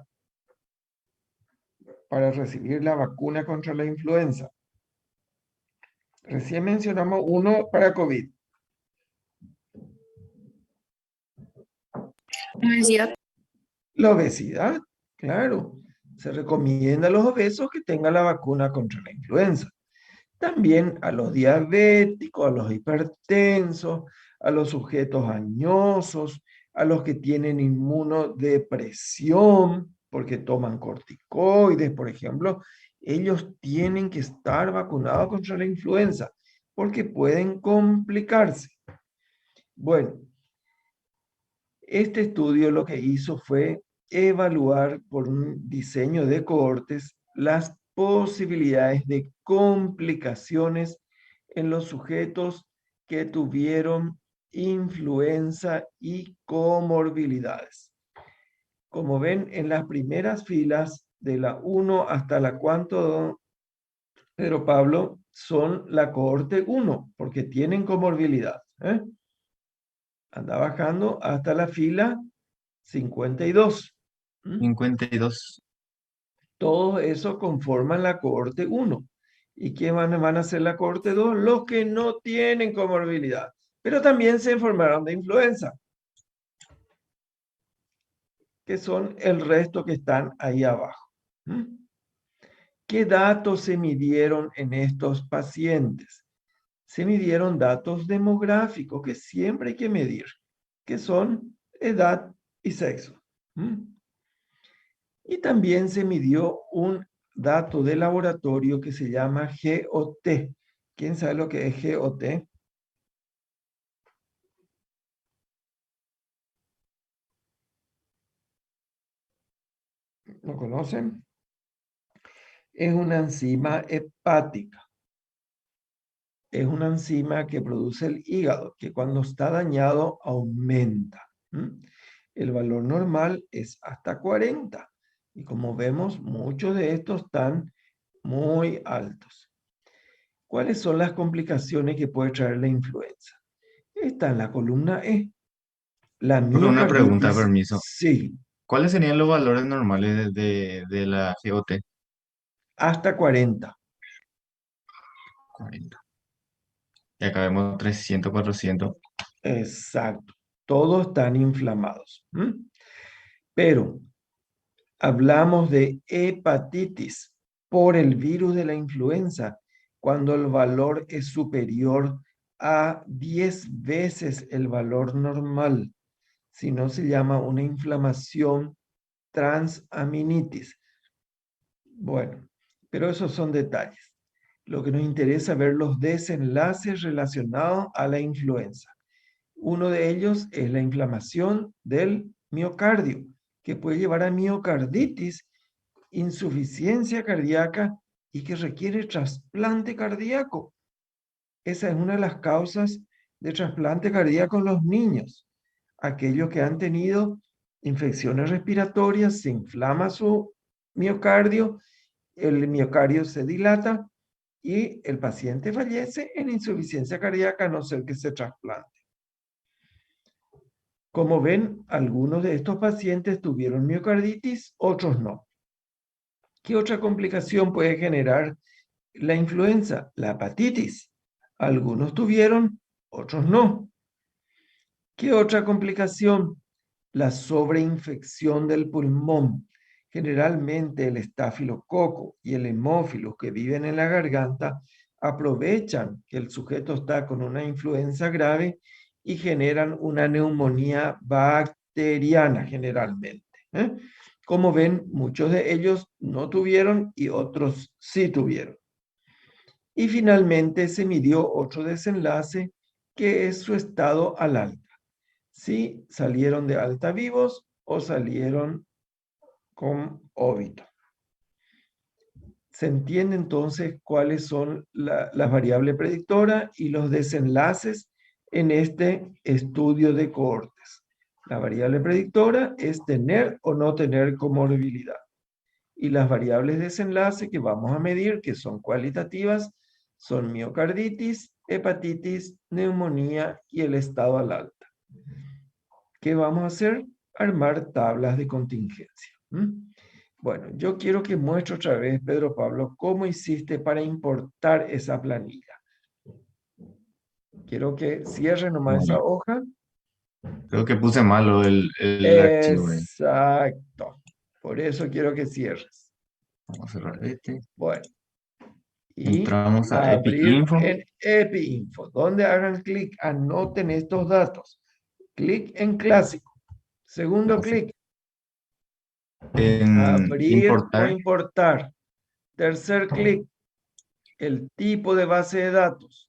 [SPEAKER 2] para recibir la vacuna contra la influenza? Recién mencionamos uno para COVID.
[SPEAKER 6] Obesidad.
[SPEAKER 2] La obesidad, claro. Se recomienda a los obesos que tengan la vacuna contra la influenza. También a los diabéticos, a los hipertensos, a los sujetos añosos, a los que tienen inmunodepresión, porque toman corticoides, por ejemplo, ellos tienen que estar vacunados contra la influenza, porque pueden complicarse. Bueno, este estudio lo que hizo fue evaluar por un diseño de cohortes las posibilidades de complicaciones en los sujetos que tuvieron influenza y comorbilidades. Como ven, en las primeras filas de la 1 hasta la cuánto, Pedro Pablo, son la cohorte 1, porque tienen comorbilidad. Anda bajando hasta la fila 52. ¿Mm?
[SPEAKER 3] 52.
[SPEAKER 2] Todo eso conforman la cohorte 1. ¿Y quién van a ser la cohorte 2? Los que no tienen comorbilidad, pero también se enfermaron de influenza, que son el resto que están ahí abajo. ¿Mm? ¿Qué datos se midieron en estos pacientes? Se midieron datos demográficos que siempre hay que medir, que son edad y sexo. ¿Mm? Y también se midió un dato de laboratorio que se llama GOT. ¿Quién sabe lo que es GOT? ¿Lo conocen? Es una enzima hepática. Es una enzima que produce el hígado, que cuando está dañado aumenta. ¿Mm? El valor normal es hasta 40. Y como vemos, muchos de estos están muy altos. ¿Cuáles son las complicaciones que puede traer la influenza? Está en la columna E. La
[SPEAKER 3] Solo una pregunta,
[SPEAKER 2] miocarditis,
[SPEAKER 3] permiso.
[SPEAKER 2] sí,
[SPEAKER 3] ¿Cuáles serían los valores normales de la GOT?
[SPEAKER 2] hasta 40.
[SPEAKER 3] 40. Y acá vemos 300, 400.
[SPEAKER 2] Exacto. Todos están inflamados. Pero hablamos de hepatitis por el virus de la influenza cuando el valor es superior a 10 veces el valor normal. Si no, se llama una inflamación transaminitis. Bueno, pero esos son detalles. Lo que nos interesa es ver los desenlaces relacionados a la influenza. Uno de ellos es la inflamación del miocardio, que puede llevar a miocarditis, insuficiencia cardíaca y que requiere trasplante cardíaco. Esa es una de las causas de trasplante cardíaco en los niños, aquellos que han tenido infecciones respiratorias, se inflama su miocardio, el miocardio se dilata y el paciente fallece en insuficiencia cardíaca a no ser que se trasplante. Como ven, algunos de estos pacientes tuvieron miocarditis, otros no. ¿Qué otra complicación puede generar la influenza? La hepatitis. Algunos tuvieron, otros no. ¿Qué otra complicación? La sobreinfección del pulmón. Generalmente el estafilococo y el hemófilos que viven en la garganta aprovechan que el sujeto está con una influenza grave y generan una neumonía bacteriana generalmente. Como ven, muchos de ellos no tuvieron y otros sí tuvieron. Y finalmente se midió otro desenlace que es su estado al alta. Si salieron de alta vivos o salieron con óbito. Se entiende entonces cuáles son las variables predictoras y los desenlaces en este estudio de cohortes. La variable predictora es tener o no tener comorbilidad. Y las variables desenlace que vamos a medir, que son cualitativas, son miocarditis, hepatitis, neumonía y el estado al alta. ¿Qué vamos a hacer? Armar tablas de contingencia. Bueno, yo quiero que muestre otra vez, Pedro Pablo, cómo hiciste para importar esa planilla. Quiero que cierre nomás esa hoja.
[SPEAKER 3] Creo que puse malo el archivo.
[SPEAKER 2] Exacto. Por eso quiero que cierres.
[SPEAKER 3] Vamos a cerrar este.
[SPEAKER 2] Bueno. Y
[SPEAKER 3] Entramos a
[SPEAKER 2] abrir
[SPEAKER 3] EpiInfo.
[SPEAKER 2] en EpiInfo. Donde hagan clic, anoten estos datos. Clic en clásico. Segundo clic.
[SPEAKER 3] En
[SPEAKER 2] Abrir o
[SPEAKER 3] importar.
[SPEAKER 2] importar. Tercer clic. El tipo de base de datos.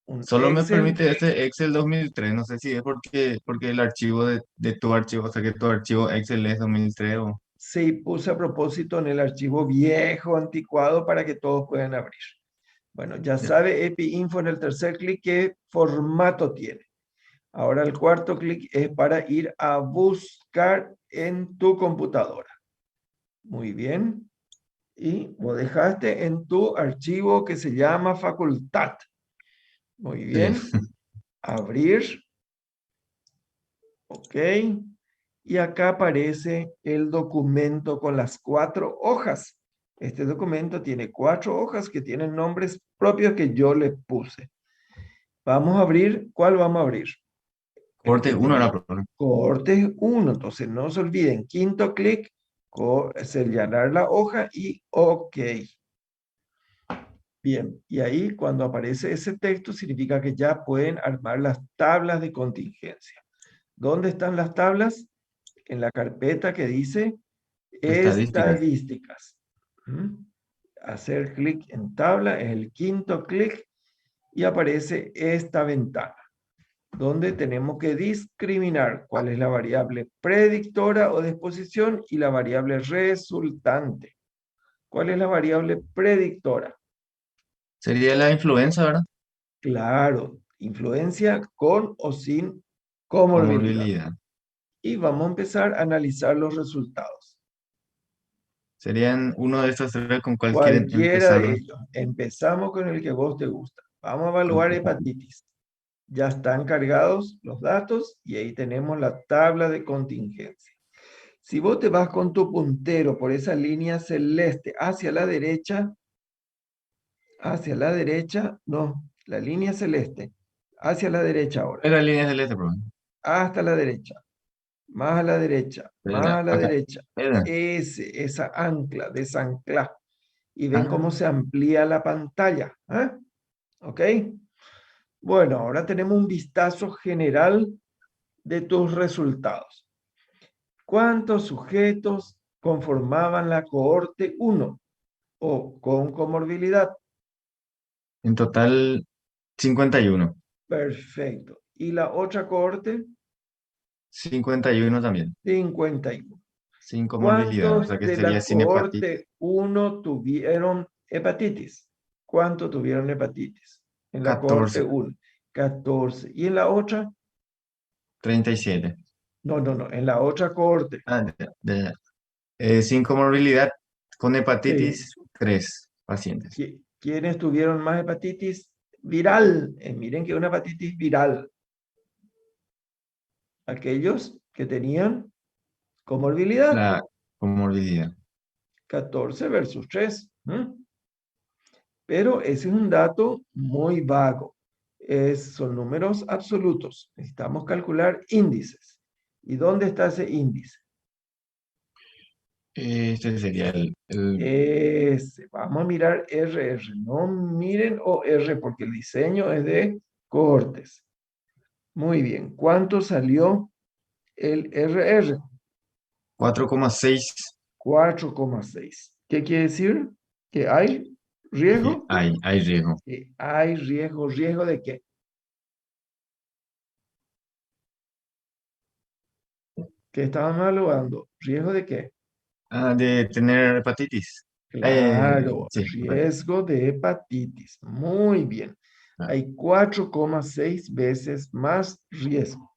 [SPEAKER 2] Un
[SPEAKER 3] Solo me
[SPEAKER 2] Excel.
[SPEAKER 3] permite este Excel 2003. No sé si es porque el archivo de tu archivo, o sea que tu archivo Excel es 2003 o...
[SPEAKER 2] Sí, puse a propósito en el archivo viejo, anticuado, para que todos puedan abrir. Bueno, ya sabe EpiInfo en el tercer clic qué formato tiene. Ahora el cuarto clic es para ir a buscar en tu computadora. Muy bien. Y lo dejaste en tu archivo que se llama facultad. Muy bien.
[SPEAKER 3] Sí.
[SPEAKER 2] Abrir. Ok. Y acá aparece el documento con las 4 hojas. Este documento tiene 4 hojas que tienen nombres propios que yo le puse. Vamos a abrir. ¿Cuál vamos a abrir?
[SPEAKER 3] Corte 1 era problema.
[SPEAKER 2] Corte 1. Entonces no se olviden. Quinto clic, señalar la hoja y OK. Bien, y ahí cuando aparece ese texto significa que ya pueden armar las tablas de contingencia. ¿Dónde están las tablas? En la carpeta que dice Estadísticas. Hacer clic en tabla es el quinto clic y aparece esta ventana, donde tenemos que discriminar cuál es la variable predictora o de exposición y la variable resultante. ¿Cuál es la variable predictora?
[SPEAKER 3] Sería la influenza, ¿verdad?
[SPEAKER 2] Claro, influencia con o sin comorbilidad.
[SPEAKER 3] Comorbilidad.
[SPEAKER 2] Y vamos a empezar a analizar los resultados.
[SPEAKER 3] Serían uno de estos tres con cuál quieren
[SPEAKER 2] Cualquiera
[SPEAKER 3] empezar.
[SPEAKER 2] de ellos. Empezamos con el que vos te gusta. Vamos a evaluar hepatitis. Ya están cargados los datos y ahí tenemos la tabla de contingencia. Si vos te vas con tu puntero por esa línea celeste hacia la derecha, no, la línea celeste, hacia la derecha ahora,
[SPEAKER 3] Era línea celeste, problema.
[SPEAKER 2] hasta la derecha, más a la derecha, más a la
[SPEAKER 3] Acá.
[SPEAKER 2] derecha.
[SPEAKER 3] Era.
[SPEAKER 2] Esa ancla, desancla. Y ven
[SPEAKER 3] Ah.
[SPEAKER 2] cómo se amplía la pantalla. ¿Ok? Bueno, ahora tenemos un vistazo general de tus resultados. ¿Cuántos sujetos conformaban la cohorte 1 o con comorbilidad?
[SPEAKER 3] En total, 51.
[SPEAKER 2] Perfecto. ¿Y la otra cohorte?
[SPEAKER 3] 51 también.
[SPEAKER 2] 51.
[SPEAKER 3] Sin comorbilidad, o
[SPEAKER 2] ¿Cuántos
[SPEAKER 3] sea que
[SPEAKER 2] de
[SPEAKER 3] sería
[SPEAKER 2] la
[SPEAKER 3] sin hepatitis.
[SPEAKER 2] cohorte 1 tuvieron hepatitis? ¿Cuántos tuvieron hepatitis en la cohorte
[SPEAKER 3] 14.
[SPEAKER 2] 1? 14. ¿Y en la otra?
[SPEAKER 3] 37.
[SPEAKER 2] No, en la otra cohorte.
[SPEAKER 3] Sin comorbilidad, con
[SPEAKER 2] Sí.
[SPEAKER 3] hepatitis, 3 pacientes.
[SPEAKER 2] ¿Quiénes tuvieron más hepatitis viral? Miren que es una hepatitis viral. Aquellos que tenían comorbilidad.
[SPEAKER 3] La comorbilidad.
[SPEAKER 2] 14 versus 3. Pero ese es un dato muy vago. Son números absolutos. Necesitamos calcular índices. ¿Y dónde está ese índice?
[SPEAKER 3] Este sería
[SPEAKER 2] Vamos a mirar RR. No miren OR porque el diseño es de cohortes. Muy bien. ¿Cuánto salió el RR?
[SPEAKER 3] 4,6.
[SPEAKER 2] 4,6. ¿Qué quiere decir? ¿Que hay riesgo?
[SPEAKER 3] Hay riesgo.
[SPEAKER 2] Que hay riesgo. ¿Riesgo de qué? ¿Qué estaban evaluando? ¿Riesgo de qué?
[SPEAKER 3] De tener hepatitis.
[SPEAKER 2] Claro,
[SPEAKER 3] Sí,
[SPEAKER 2] riesgo de hepatitis. Muy bien.
[SPEAKER 3] Ah.
[SPEAKER 2] Hay 4,6 veces más riesgo.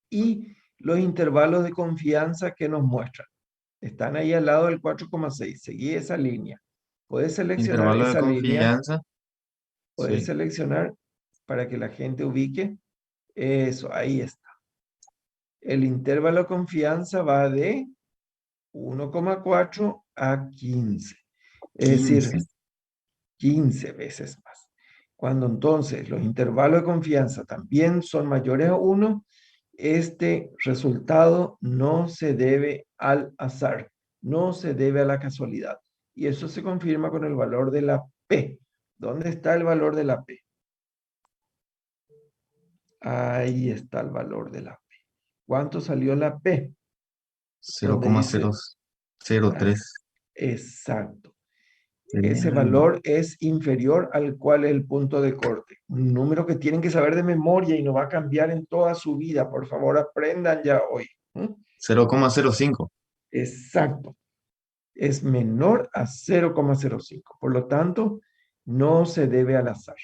[SPEAKER 2] Y los intervalos de confianza que nos muestran. Están ahí al lado del 4,6. Seguí esa línea. Puedes seleccionar
[SPEAKER 3] Intervalo de
[SPEAKER 2] esa línea.
[SPEAKER 3] confianza.
[SPEAKER 2] Puedes
[SPEAKER 3] Sí.
[SPEAKER 2] seleccionar para que la gente ubique. Eso, ahí está. El intervalo de confianza va de 1,4 a 15. Es decir,
[SPEAKER 3] 15.
[SPEAKER 2] 15 veces más. Cuando entonces los intervalos de confianza también son mayores a 1, este resultado no se debe al azar, no se debe a la casualidad. Y eso se confirma con el valor de la P. ¿Dónde está el valor de la P? Ahí está el valor de la P. ¿Cuánto salió la P? Donde dice-
[SPEAKER 3] 0,003.
[SPEAKER 2] Exacto. Ese valor es inferior al cual es el punto de corte. Un número que tienen que saber de memoria y no va a cambiar en toda su vida. Por favor, aprendan ya hoy.
[SPEAKER 3] 0,05.
[SPEAKER 2] Exacto. Es menor a 0,05. Por lo tanto, no se debe al azar.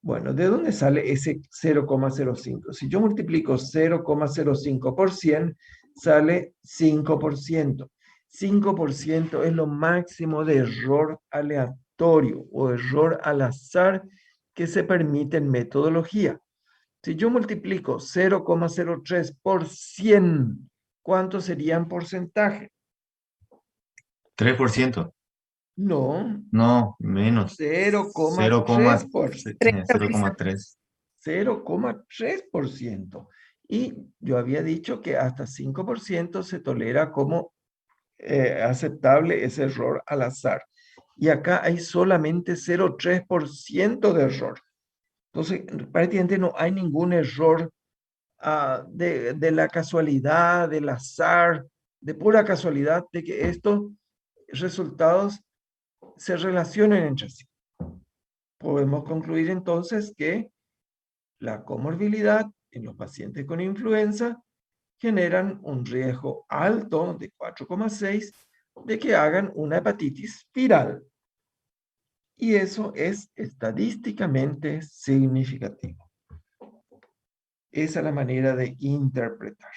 [SPEAKER 2] Bueno, ¿de dónde sale ese 0,05? Si yo multiplico 0,05 por 100, sale 5%. 5% es lo máximo de error aleatorio o error al azar que se permite en metodología. Si yo multiplico 0,03 por 100, ¿cuánto sería en porcentaje?
[SPEAKER 3] 3%.
[SPEAKER 2] No,
[SPEAKER 3] No, menos.
[SPEAKER 2] 0,3%.
[SPEAKER 3] 0,3.
[SPEAKER 2] 0,3%. Y yo había dicho que hasta 5% se tolera como aceptable ese error al azar. Y acá hay solamente 0,3% de error. Entonces, prácticamente no hay ningún error de la casualidad, del azar, de pura casualidad, de que estos resultados se relacionen entre sí. Podemos concluir entonces que la comorbilidad en los pacientes con influenza generan un riesgo alto de 4,6 de que hagan una hepatitis viral. Y eso es estadísticamente significativo. Esa es la manera de interpretar.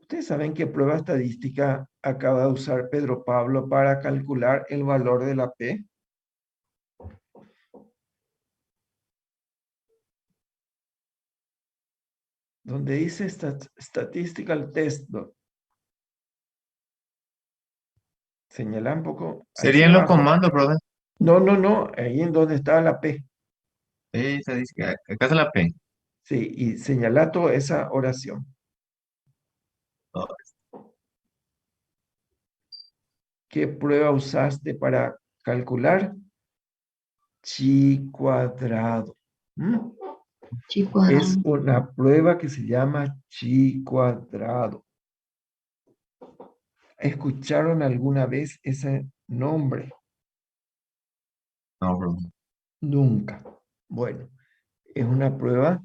[SPEAKER 2] Ustedes saben qué prueba estadística acaba de usar Pedro Pablo para calcular el valor de la P. Donde dice statistical test. Señala un poco hacia
[SPEAKER 3] Serían los
[SPEAKER 2] abajo.
[SPEAKER 3] comandos, brother.
[SPEAKER 2] No, ahí en donde está la P.
[SPEAKER 3] Estadística. Acá está la P.
[SPEAKER 2] Sí, y señala toda esa oración.
[SPEAKER 3] Oh,
[SPEAKER 2] ¿Qué prueba usaste para calcular? Chi cuadrado.
[SPEAKER 5] Chi
[SPEAKER 2] Es
[SPEAKER 5] cuadrado.
[SPEAKER 2] una prueba que se llama chi cuadrado. ¿Escucharon alguna vez ese nombre?
[SPEAKER 3] no, brother.
[SPEAKER 2] Nunca. Bueno, es una prueba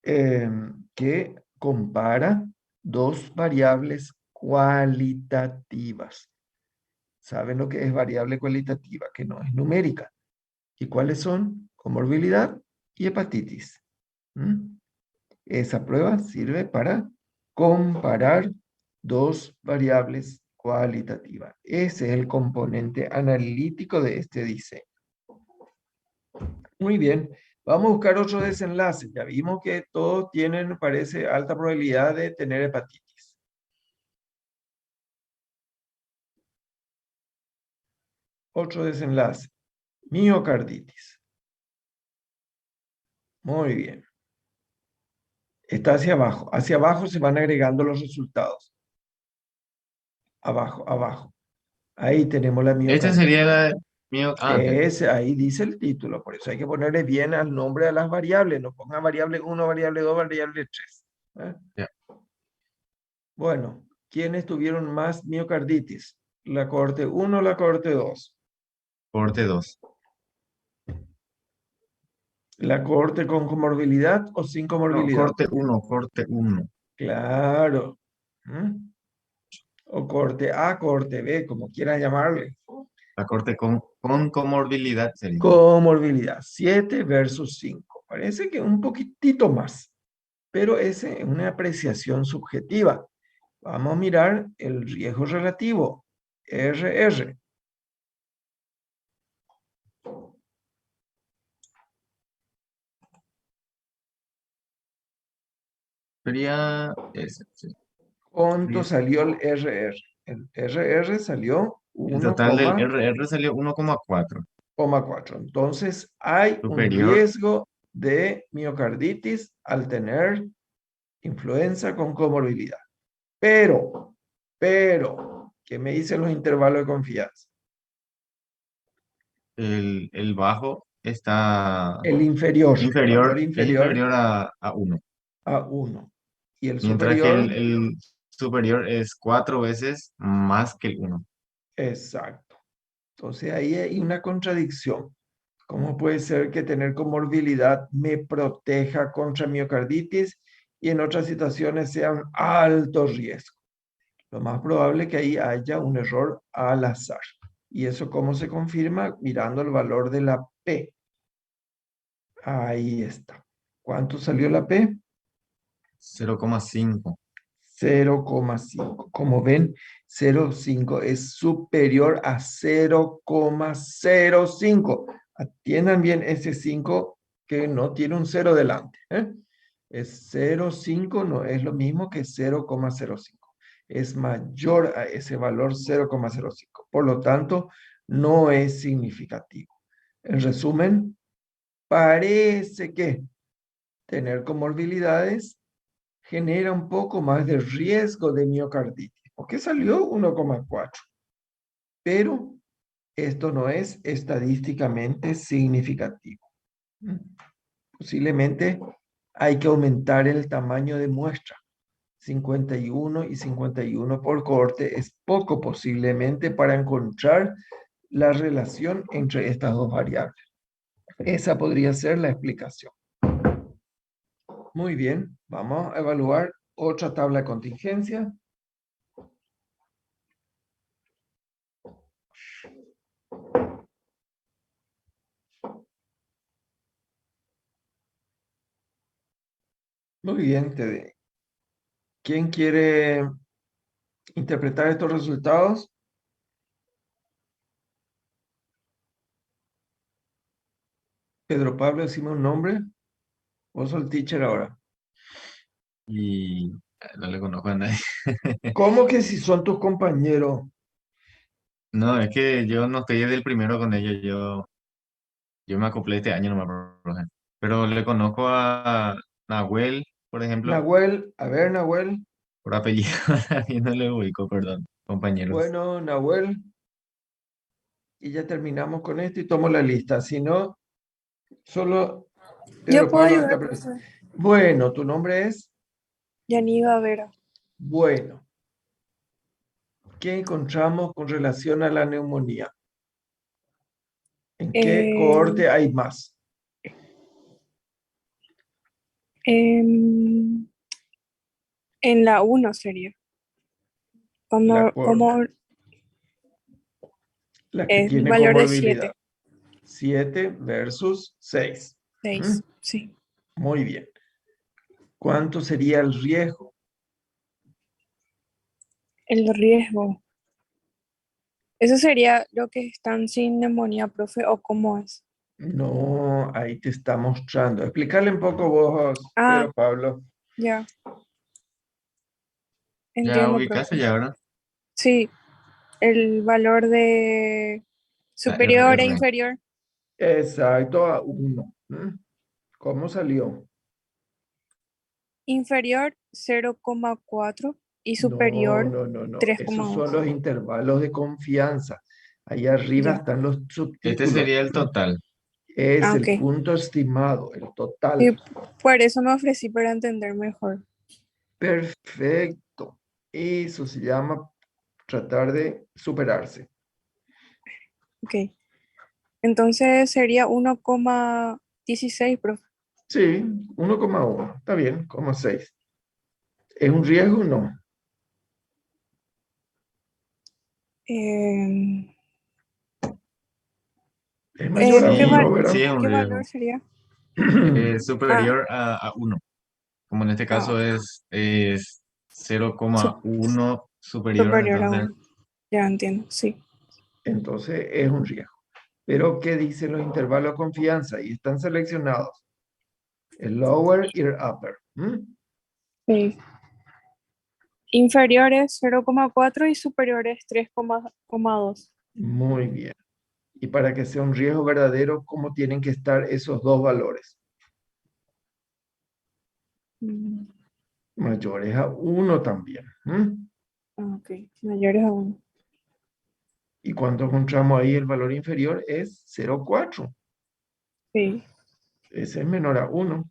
[SPEAKER 2] que compara dos variables cualitativas. ¿Saben lo que es variable cualitativa? Que no es numérica. ¿Y cuáles son? Comorbilidad y hepatitis. ¿Mm? Esa prueba sirve para comparar dos variables cualitativas. Ese es el componente analítico de este diseño. Muy bien, vamos a buscar otro desenlace. Ya vimos que todos tienen, parece, alta probabilidad de tener hepatitis. Otro desenlace, miocarditis. Muy bien. Está hacia abajo. Hacia abajo se van agregando los resultados. Abajo, abajo. Ahí tenemos la
[SPEAKER 3] Esta
[SPEAKER 2] miocarditis.
[SPEAKER 3] sería la mío.
[SPEAKER 2] Ahí dice el título, por eso hay que ponerle bien al nombre a las variables. No ponga variable 1, variable 2, variable 3.
[SPEAKER 3] Ya.
[SPEAKER 2] Bueno, ¿quiénes tuvieron más miocarditis? ¿La cohorte 1 o la cohorte 2?
[SPEAKER 3] Corte 2.
[SPEAKER 2] ¿La cohorte con comorbilidad o sin
[SPEAKER 3] No,
[SPEAKER 2] comorbilidad?
[SPEAKER 3] corte 1, corte 1.
[SPEAKER 2] Claro. ¿Mm? O cohorte A, cohorte B, como quieran llamarle.
[SPEAKER 3] La corte con comorbilidad sería.
[SPEAKER 2] Comorbilidad, 7 versus 5. Parece que un poquitito más, pero esa es una apreciación subjetiva. Vamos a mirar el riesgo relativo, RR.
[SPEAKER 3] Sería ese, sí.
[SPEAKER 2] ¿Cuánto salió el RR? El RR salió
[SPEAKER 3] El total del
[SPEAKER 2] 1,4.
[SPEAKER 3] RR salió 1,4.
[SPEAKER 2] Entonces, hay un
[SPEAKER 3] Superior.
[SPEAKER 2] riesgo de miocarditis al tener influenza con comorbilidad. Pero, ¿qué me dicen los intervalos de confianza?
[SPEAKER 3] El bajo está
[SPEAKER 2] El inferior, el valor
[SPEAKER 3] inferior, es
[SPEAKER 2] inferior
[SPEAKER 3] inferior a 1.
[SPEAKER 2] a 1. Y el
[SPEAKER 3] Mientras que
[SPEAKER 2] superior,
[SPEAKER 3] el superior es 4 veces más que el 1.
[SPEAKER 2] exacto. Entonces ahí hay una contradicción. ¿Cómo puede ser que tener comorbilidad me proteja contra miocarditis y en otras situaciones sea un alto riesgo? Lo más probable es que ahí haya un error al azar. ¿Y eso cómo se confirma? Mirando el valor de la P. Ahí está. ¿Cuánto salió la P?
[SPEAKER 3] 0,5.
[SPEAKER 2] 0,5. Como ven, 0,5 es superior a 0,05. Atiendan bien ese 5 que no tiene un 0 delante. Es 0,5, no es lo mismo que 0,05. Es mayor a ese valor 0,05. Por lo tanto, no es significativo. En resumen, parece que tener comorbilidades genera un poco más de riesgo de miocarditis. ¿Por qué salió 1,4? Pero esto no es estadísticamente significativo. Posiblemente hay que aumentar el tamaño de muestra. 51 y 51 por cohorte es poco posiblemente para encontrar la relación entre estas dos variables. Esa podría ser la explicación. Muy bien, vamos a evaluar otra tabla de contingencia. Muy bien, ¿quién quiere interpretar estos resultados? Pedro Pablo, decime un nombre. Vos sos el teacher ahora.
[SPEAKER 3] Y no le conozco a nadie.
[SPEAKER 2] ¿Cómo que si son tus compañeros?
[SPEAKER 3] No, es que yo no estoy desde el primero con ellos. Yo me acoplé este año nomás, por ejemplo. Pero le conozco a Nahuel, por ejemplo,
[SPEAKER 2] Nahuel, a ver, Nahuel.
[SPEAKER 3] por apellido. Y no le ubico, perdón, compañeros.
[SPEAKER 2] Bueno, Nahuel. Y ya terminamos con esto y tomo la lista. Si no, solo
[SPEAKER 6] Yo
[SPEAKER 2] Pedro
[SPEAKER 6] puedo
[SPEAKER 2] Pablo
[SPEAKER 6] ayudar,
[SPEAKER 2] está
[SPEAKER 6] profesor.
[SPEAKER 2] presente. Bueno, ¿tu nombre es?
[SPEAKER 6] Yaniva Vera.
[SPEAKER 2] Bueno. ¿Qué encontramos con relación a la neumonía? ¿En qué cohorte hay más?
[SPEAKER 6] En la 1 sería.
[SPEAKER 2] La
[SPEAKER 6] Como
[SPEAKER 2] que
[SPEAKER 6] es
[SPEAKER 2] tiene
[SPEAKER 6] valor de
[SPEAKER 2] comorbilidad.
[SPEAKER 6] 7.
[SPEAKER 2] 7 versus 6.
[SPEAKER 6] 6. Sí.
[SPEAKER 2] Muy bien. ¿Cuánto sería el riesgo?
[SPEAKER 6] El riesgo. ¿Eso sería lo que están sin neumonía, profe, o cómo es?
[SPEAKER 2] No, ahí te está mostrando. Explicarle un poco vos,
[SPEAKER 6] Ah,
[SPEAKER 2] Pedro Pablo.
[SPEAKER 6] ya.
[SPEAKER 3] Ya
[SPEAKER 6] Entiendo,
[SPEAKER 3] ubicaste
[SPEAKER 6] profe.
[SPEAKER 3] ya, ¿verdad?
[SPEAKER 6] Sí, el valor de
[SPEAKER 3] La
[SPEAKER 6] superior e
[SPEAKER 3] RR.
[SPEAKER 6] inferior.
[SPEAKER 2] Exacto, a 1. ¿Cómo salió?
[SPEAKER 6] Inferior 0,4 y
[SPEAKER 2] No,
[SPEAKER 6] superior
[SPEAKER 2] no, no, no. Esos son
[SPEAKER 6] 3,2.
[SPEAKER 2] los intervalos de confianza. Ahí arriba
[SPEAKER 6] Ya.
[SPEAKER 2] están los
[SPEAKER 3] Este
[SPEAKER 2] subtítulos.
[SPEAKER 3] sería el total.
[SPEAKER 2] Es
[SPEAKER 6] Ah,
[SPEAKER 2] el
[SPEAKER 6] ok.
[SPEAKER 2] punto estimado, el total.
[SPEAKER 6] Sí, por eso me ofrecí para entender mejor.
[SPEAKER 2] Perfecto. Eso se llama tratar de superarse.
[SPEAKER 6] Ok. Entonces sería 1,16, profe.
[SPEAKER 2] Sí, 1,1. Está bien, 0,6. ¿Es un riesgo? No.
[SPEAKER 6] Eh,
[SPEAKER 2] Es mayor a
[SPEAKER 6] ¿qué,
[SPEAKER 3] Sí,
[SPEAKER 2] 1, ¿verdad?
[SPEAKER 3] sí es un
[SPEAKER 6] qué valor
[SPEAKER 3] riesgo.
[SPEAKER 6] sería?
[SPEAKER 3] Es
[SPEAKER 6] Ah,
[SPEAKER 3] superior a 1. Como en este
[SPEAKER 6] ah,
[SPEAKER 3] caso es
[SPEAKER 6] su-
[SPEAKER 3] 0,1 superior,
[SPEAKER 6] superior a
[SPEAKER 3] entonces
[SPEAKER 6] 1. Ya entiendo, sí.
[SPEAKER 2] Entonces es un riesgo. Pero ¿qué dicen los intervalos de confianza? Y están seleccionados. El lower y el upper.
[SPEAKER 6] Sí. Inferiores 0,4 y superiores 3,2.
[SPEAKER 2] Muy bien. Y para que sea un riesgo verdadero, ¿cómo tienen que estar esos dos valores?
[SPEAKER 6] Mm,
[SPEAKER 2] Mayores a 1 también.
[SPEAKER 6] ok, mayores a 1.
[SPEAKER 2] Y cuando encontramos ahí el valor inferior es 0,4.
[SPEAKER 6] Sí.
[SPEAKER 2] Ese es menor a 1.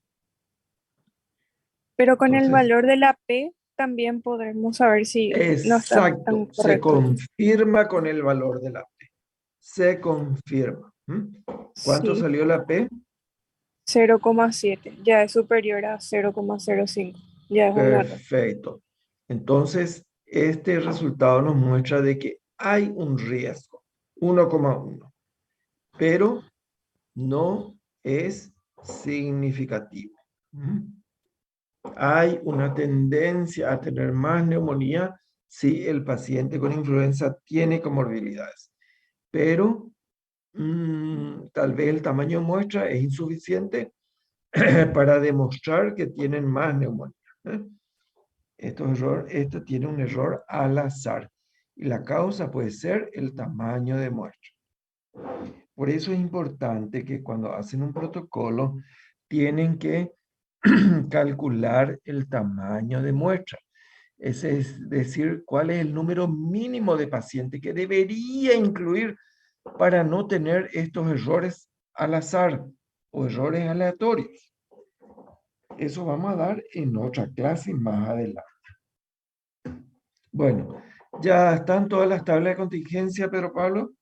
[SPEAKER 6] Pero con el
[SPEAKER 2] Entonces,
[SPEAKER 6] valor de la P también podremos saber si no está tan
[SPEAKER 2] exacto, se
[SPEAKER 6] correcto.
[SPEAKER 2] confirma con el valor de la P. Se confirma. ¿Cuánto
[SPEAKER 6] Sí,
[SPEAKER 2] salió la P?
[SPEAKER 6] 0,7. Ya es superior a 0,05. Ya es un error.
[SPEAKER 2] Perfecto. Entonces, este resultado nos muestra de que hay un riesgo, 1,1, pero no es significativo. Hay una tendencia a tener más neumonía si el paciente con influenza tiene comorbilidades, pero tal vez el tamaño de muestra es insuficiente para demostrar que tienen más neumonía. Esto tiene un error al azar y la causa puede ser el tamaño de muestra. Por eso es importante que cuando hacen un protocolo tienen que calcular el tamaño de muestra. Es decir, cuál es el número mínimo de pacientes que debería incluir para no tener estos errores al azar o errores aleatorios. Eso vamos a dar en otra clase más adelante. Bueno, ya están todas las tablas de contingencia, Pedro Pablo.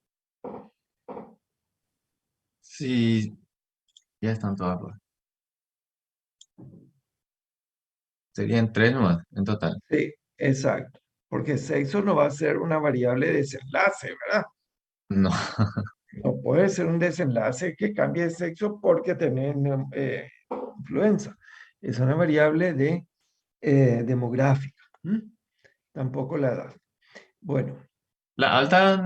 [SPEAKER 3] sí, ya están todas. Pues. Serían 3 nomás en total.
[SPEAKER 2] Sí, exacto. Porque sexo no va a ser una variable de desenlace, ¿verdad?
[SPEAKER 3] No,
[SPEAKER 2] No puede ser un desenlace que cambie de sexo porque tenés influenza. Es una variable de demográfica. Tampoco la edad. Bueno.
[SPEAKER 3] la alta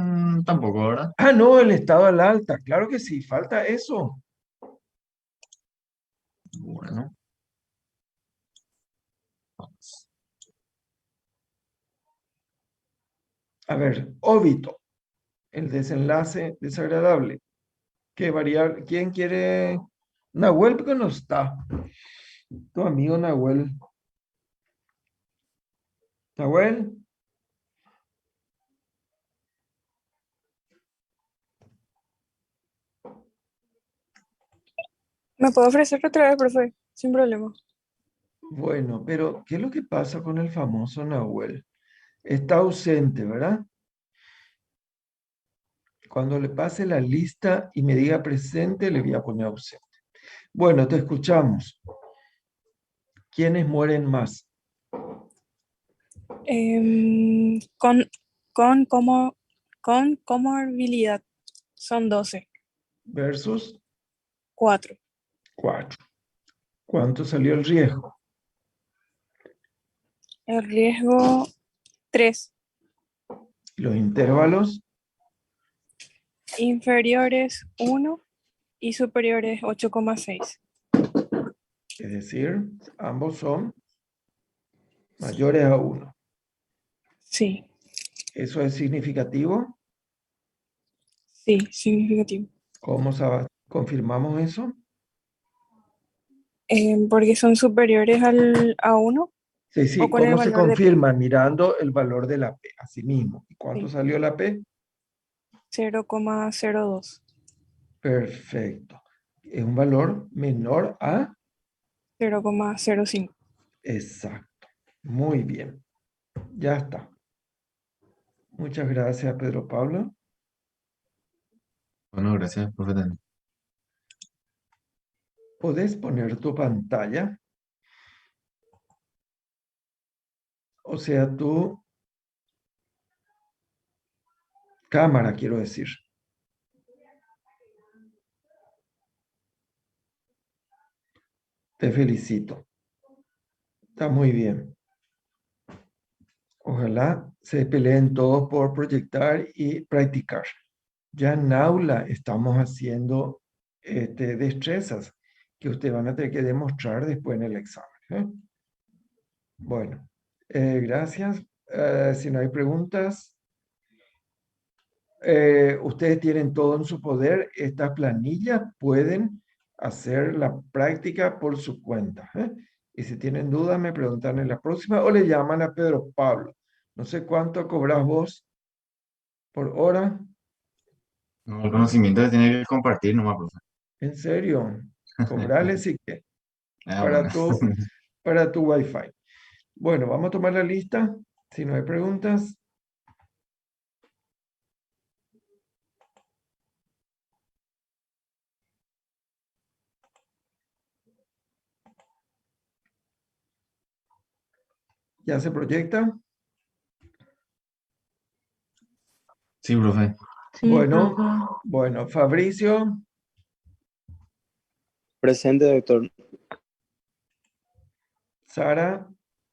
[SPEAKER 3] tampoco, ¿verdad?
[SPEAKER 2] Ah, no, el estado al alta. Claro que sí, falta eso.
[SPEAKER 3] Bueno, vamos.
[SPEAKER 2] A ver, óbito. El desenlace desagradable. ¿Qué variable? ¿Quién quiere? Nahuel, porque no está. Tu amigo Nahuel. Nahuel,
[SPEAKER 6] ¿Me puedo ofrecer otra vez, profe? Sin problema.
[SPEAKER 2] bueno, pero ¿qué es lo que pasa con el famoso Nahuel? Está ausente, ¿verdad? Cuando le pase la lista y me diga presente, le voy a poner ausente. Bueno, te escuchamos. ¿Quiénes mueren más?
[SPEAKER 6] Em, con, con, como, con comorbilidad son 12.
[SPEAKER 2] versus
[SPEAKER 6] 4.
[SPEAKER 2] 4. ¿Cuánto salió el riesgo?
[SPEAKER 6] El riesgo 3.
[SPEAKER 2] Los intervalos,
[SPEAKER 6] Inferiores 1 y superiores 8,6.
[SPEAKER 2] es decir, ambos son mayores a 1.
[SPEAKER 6] Sí,
[SPEAKER 2] ¿Eso es significativo?
[SPEAKER 6] sí, significativo.
[SPEAKER 2] ¿Cómo confirmamos eso?
[SPEAKER 6] Porque son superiores a 1
[SPEAKER 2] Sí, sí,
[SPEAKER 6] o con el
[SPEAKER 2] ¿cómo se
[SPEAKER 6] valor de pi.
[SPEAKER 2] confirma? Mirando el valor de la P, así mismo. ¿Y cuánto
[SPEAKER 6] Sí.
[SPEAKER 2] salió la P?
[SPEAKER 6] 0,02.
[SPEAKER 2] Perfecto. Es un valor menor a...
[SPEAKER 6] 0,05.
[SPEAKER 2] Exacto. Muy bien. Ya está. Muchas gracias, Pedro Pablo.
[SPEAKER 3] Bueno, gracias, profe. También.
[SPEAKER 2] ¿Podés poner tu pantalla? O sea, tu cámara, quiero decir. Te felicito. Está muy bien. Ojalá se peleen todos por proyectar y practicar. Ya en aula estamos haciendo destrezas que ustedes van a tener que demostrar después en el examen. ¿Eh? Bueno, gracias. Si no hay preguntas, ustedes tienen todo en su poder. Estas planillas pueden hacer la práctica por su cuenta. ¿Eh? Y si tienen dudas, me preguntan en la próxima o le llaman a Pedro Pablo. No sé cuánto cobras vos por hora.
[SPEAKER 3] No, el conocimiento se tiene que compartir nomás, profe.
[SPEAKER 2] En serio, cobrarle sí que
[SPEAKER 3] Ah,
[SPEAKER 2] para
[SPEAKER 3] bueno.
[SPEAKER 2] para tu Wi-Fi. Bueno, vamos a tomar la lista. Si no hay preguntas. ¿Ya se proyecta?
[SPEAKER 3] Sí, profe.
[SPEAKER 5] Sí,
[SPEAKER 2] Bueno,
[SPEAKER 5] profe.
[SPEAKER 2] bueno, Fabricio,
[SPEAKER 7] Presente, doctor.
[SPEAKER 2] Sara,